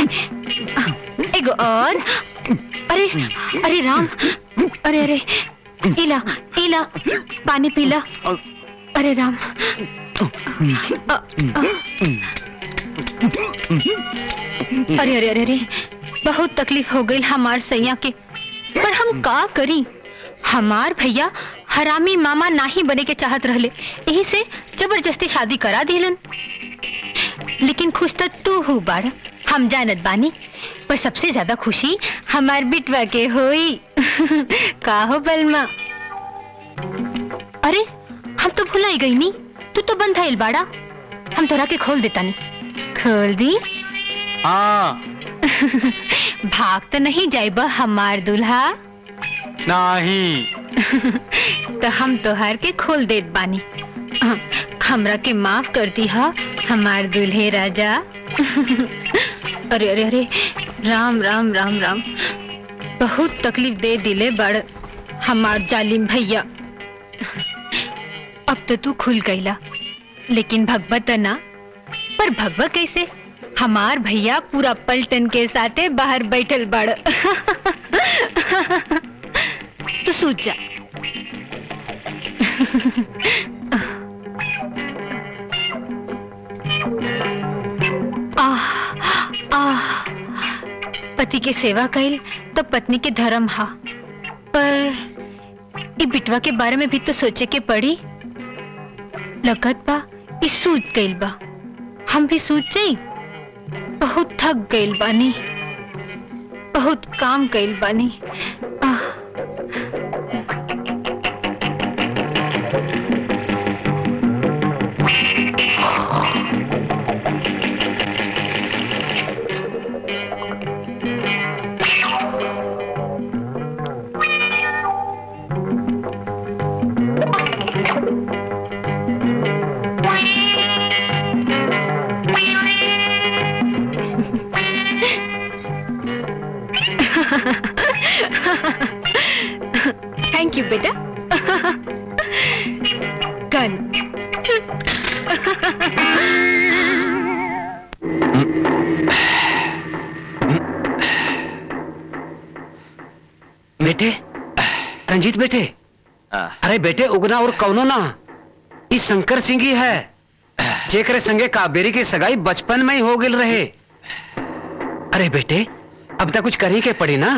Speaker 2: एगो और। अरे अरे राम। अरे अरे इला इला पानी पीला। अरे राम। अरे अरे अरे अरे बहुत तकलीफ हो गई हमार सैया के। पर हम का करी। हमार भैया हरामी मामा नाही बने के चाहत रहले, यही से जबरदस्ती शादी करा दिलन। लेकिन खुश तो तू हूँ बाड़ा, हम जानत बानी। पर सबसे ज्यादा खुशी हमार बिटवा के होई। का हो बलमा। अरे हम तो भुला ही गई नी। तू तो बंद है बाड़ा। हम तोरा के खोल देता नहीं। खोल दी।
Speaker 7: हाँ।
Speaker 2: भाग तो नहीं जाइब हमार दुल्हा।
Speaker 7: नहीं।
Speaker 2: तो हम तोहार के खोल देत बानी। हमरा के माफ कर दी हा हमार दुल्हे राजा। अरे अरे अरे राम राम राम राम। बहुत तकलीफ दे दिले बड़ हमार जालिम भैया। अब तो तू खुल गईला, लेकिन भगवा त ना। पर भगवा कैसे। हमार भैया पूरा पलटन के साथे बाहर बैठल बड़। तो सूझ जा। पति के सेवा कैल तो पत्नी के धर्म हा। पर ई बिटवा के बारे में भी तो सोचे के पड़ी। लगत बा ई सूझ गइल बा। हम भी सूझ जाई। बहुत थक गइल बानी, बहुत काम कइल बानी। थैंक यू बेटा। गन।
Speaker 4: बेटे, रंजीत बेटे, अरे बेटे उगना और कौनो ना, इस शंकर सिंह ही है जेकरे संगे काबेरी की सगाई बचपन में ही हो गिल रहे। अरे बेटे, अब तक कुछ करही के पड़ी ना।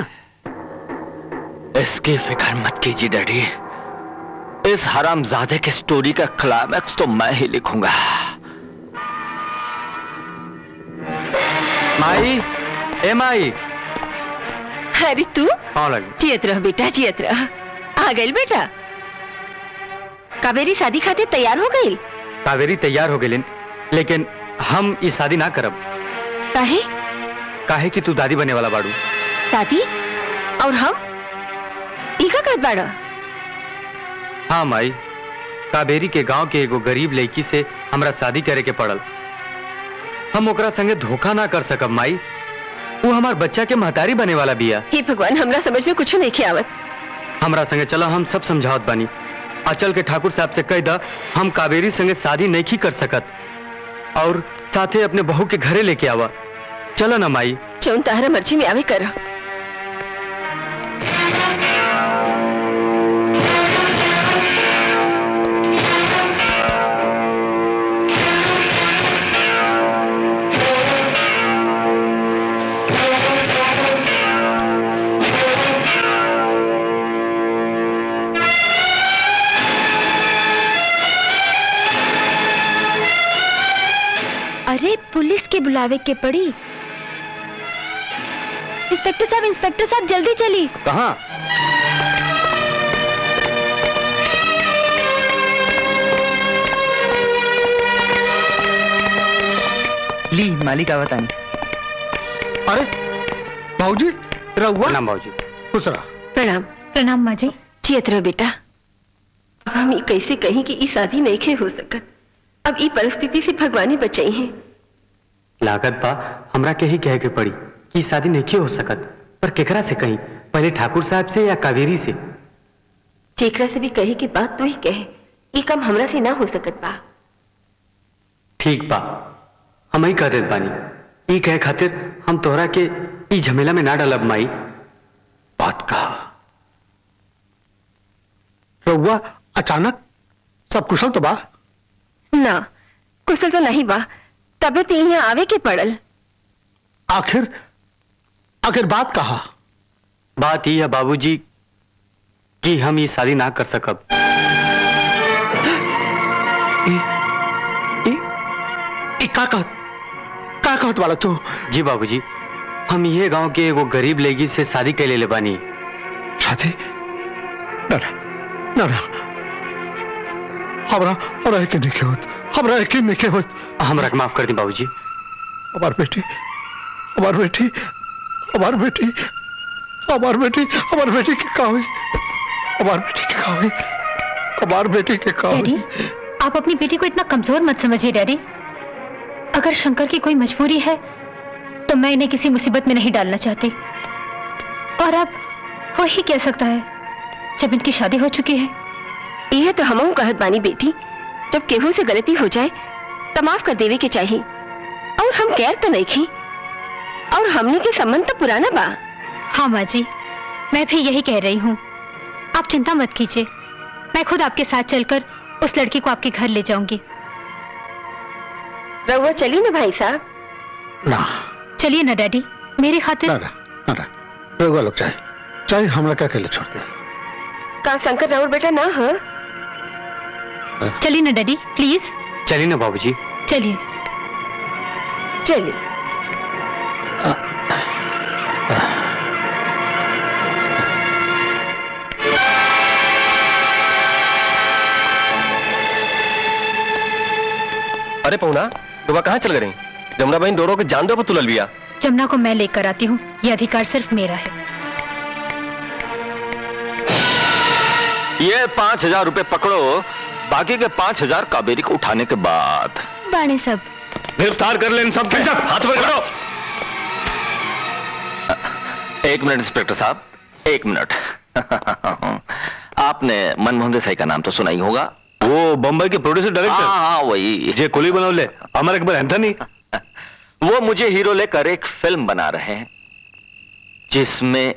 Speaker 1: इसकी फिक्र मत कीजिए डैडी, इस हरामजादे के स्टोरी का क्लाइमैक्स तो मैं ही लिखूंगा।
Speaker 7: माई, ए माई।
Speaker 6: अरे तू
Speaker 7: कौन लगी?
Speaker 6: जियत रह बेटा, जियत रह। आ गई बेटा। कावेरी शादी खातिर तैयार हो गई?
Speaker 7: कावेरी तैयार हो गई, लेकिन हम ये शादी ना करब।
Speaker 6: काहे?
Speaker 7: काहे कि तू दादी बने वाला बाड़ू।
Speaker 6: दादी? और हम? इका कहत बाड़ा?
Speaker 7: हाँ माई, कावेरी के गांव के एगो गरीब लड़की से हमरा शादी करे के पड़ल। हम ओकरा संगे धोखा ना कर सकब माई, वो हमार बच्चा के महतारी बने वाला बिया।
Speaker 6: हे भगवान, हमरा समझ में कुछ नहीं आवत।
Speaker 7: हमरा संगे चला, हम सब समझावत बानी। अचल के ठाकुर साहब से कह दा हम कावेरी संगे शादी नहीं कर सकत, और साथे अपने बहू के घरे लेके आवा। चलो ना माई।
Speaker 6: जौन तारा मर्जी में आवे कर।
Speaker 2: अरे पुलिस के बुलावे के पड़ी। इंस्पेक्टर साहब जल्दी चली।
Speaker 7: कहाँ?
Speaker 8: ली मालिक आवत आनी।
Speaker 3: अरे भाऊजी, रहुआ।
Speaker 7: प्रणाम भाऊजी।
Speaker 3: खुश रहा।
Speaker 6: प्रणाम।
Speaker 2: प्रणाम माँ जी।
Speaker 6: जियत रह बेटा। अब हम ये कैसे कहीं कि ई शादी नहीं खे हो सकत। अब ई परिस्थिति से भगवान ही बचाई है।
Speaker 7: लागत बा हमरा के ही कहे के पड़ी कि शादी नहीं हो सकत, पर केकरा से कहीं? पहले ठाकुर साहब से या कावेरी से?
Speaker 6: जेकरा से भी कहे की बात तो ही कहे, ये काम हमरा से ना हो सकत बा।
Speaker 7: ठीक बा, हम ही कह देत बानी। ई कहे खातिर हम तोहरा के ई झमेला में ना डालब माई।
Speaker 3: बात कहा। रहुआ अचानक सब कुशल तो बा?
Speaker 6: ना, कुशल तो नहीं बा, तबियत यहाँ आवे के पड़ल।
Speaker 3: आखिर बात कहा?
Speaker 7: बात यह है बाबूजी कि हम ये शादी ना कर सकब।
Speaker 3: का कहत वाला तू?
Speaker 7: जी बाबूजी, हम ये गांव के एगो गरीब लड़की से शादी कर ले बानी।
Speaker 3: शादी? ना हमरा के नहीं होत।
Speaker 7: हमरा के माफ कर दी बाबूजी।
Speaker 3: हमार बेटी के कावे।
Speaker 2: डैडी, आप अपनी बेटी को इतना कमजोर मत समझिए डैडी। अगर शंकर की कोई मजबूरी है तो मैं इन्हें किसी मुसीबत में नहीं डालना चाहती, और अब वो ही कह सकता है जब इनकी शादी हो चुकी है।
Speaker 6: यह तो हम कहत बानी बेटी, जब केहू से गलती हो जाए तो माफ कर देवे के चाहिए। और हम गैर तो नहीं खी, और हमने के संबंध तो पुराना बा।
Speaker 2: हाँ माँ जी, मैं भी यही कह रही हूँ। आप चिंता मत कीजिए, मैं खुद आपके साथ चलकर उस लड़की को आपके घर ले जाऊंगी।
Speaker 6: रहुआ चली ना भाई साहब?
Speaker 3: ना।
Speaker 2: चलिए ना डैडी, मेरी खातिर।
Speaker 3: ना रहुआ लोग चाहे हमरा क्या अकेले छोड़ दे।
Speaker 6: कहाँ शंकर राउर बेटा ना है?
Speaker 2: चलिए ना डैडी प्लीज।
Speaker 7: चलिए ना बाबूजी।
Speaker 2: चलिए।
Speaker 1: अरे पहुना, रुआ कहाँ चल गई? जमुना बहन डोरों के जान दो पर तुलल बिया।
Speaker 2: जमुना को मैं लेकर आती हूँ, यह अधिकार सिर्फ मेरा है।
Speaker 1: ये 5,000 रुपए पकड़ो, बाकी के 5,000 कावेरी को उठाने के बाद
Speaker 2: बाणे सब
Speaker 1: गिरफ्तार कर ले इन सब के। हाथ में करो। एक मिनट इंस्पेक्टर साहब, एक मिनट। आपने मनमोहन देसाई का नाम तो सुना ही होगा।
Speaker 9: वो बम्बई के प्रोड्यूसर डायरेक्टर।
Speaker 1: हाँ वही।
Speaker 9: जे कोली बनवले अमर अकबर एंथनी।
Speaker 1: वो मुझे हीरो लेकर एक फिल्म बना रहे हैं जिसमें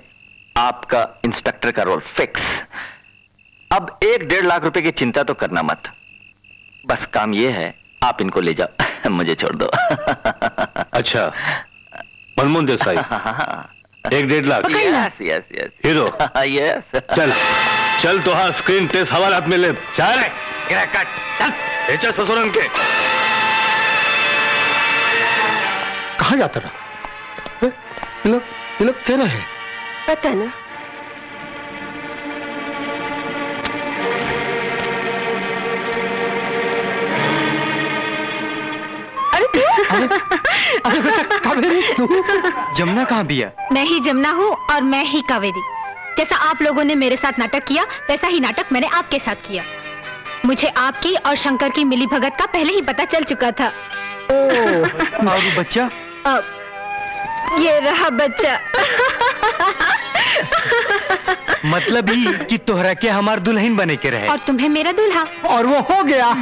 Speaker 1: आपका इंस्पेक्टर का रोल फिक्स। अब 1-1.5 लाख रुपए की चिंता तो करना मत, बस काम ये है आप इनको ले जाओ, मुझे छोड़ दो।
Speaker 9: अच्छा, Manmohan Desai 1-1.5 lakh.
Speaker 1: Yes yes yes
Speaker 9: hero.
Speaker 1: Yes.
Speaker 9: चल चल तो हाँ, स्क्रीन टेस्ट हवालात में ले। चल कट ससुरन के।
Speaker 3: कहाँ जाता रहा? ये लोग कह रहे हैं।
Speaker 6: पता ना।
Speaker 3: अरे बेटा कावेरी, तू
Speaker 7: जमुना कहाँ भी है?
Speaker 2: मैं ही जमुना हूँ और मैं ही कावेरी। जैसा आप लोगों ने मेरे साथ नाटक किया, वैसा ही नाटक मैंने आपके साथ किया। मुझे आपकी और शंकर की मिली भगत का पहले ही पता चल चुका था।
Speaker 7: और वो बच्चा?
Speaker 2: ये रहा बच्चा।
Speaker 7: मतलब ही कि तोहरा के हमार दुल्हन बने के रहे।
Speaker 2: और तुम्हें मेरा दूल्हा।
Speaker 3: और वो हो गया।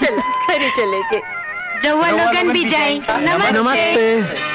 Speaker 6: चलो घरे चले के।
Speaker 2: रउआ लोगन भी जाए। नमस्ते।
Speaker 3: नमस्ते।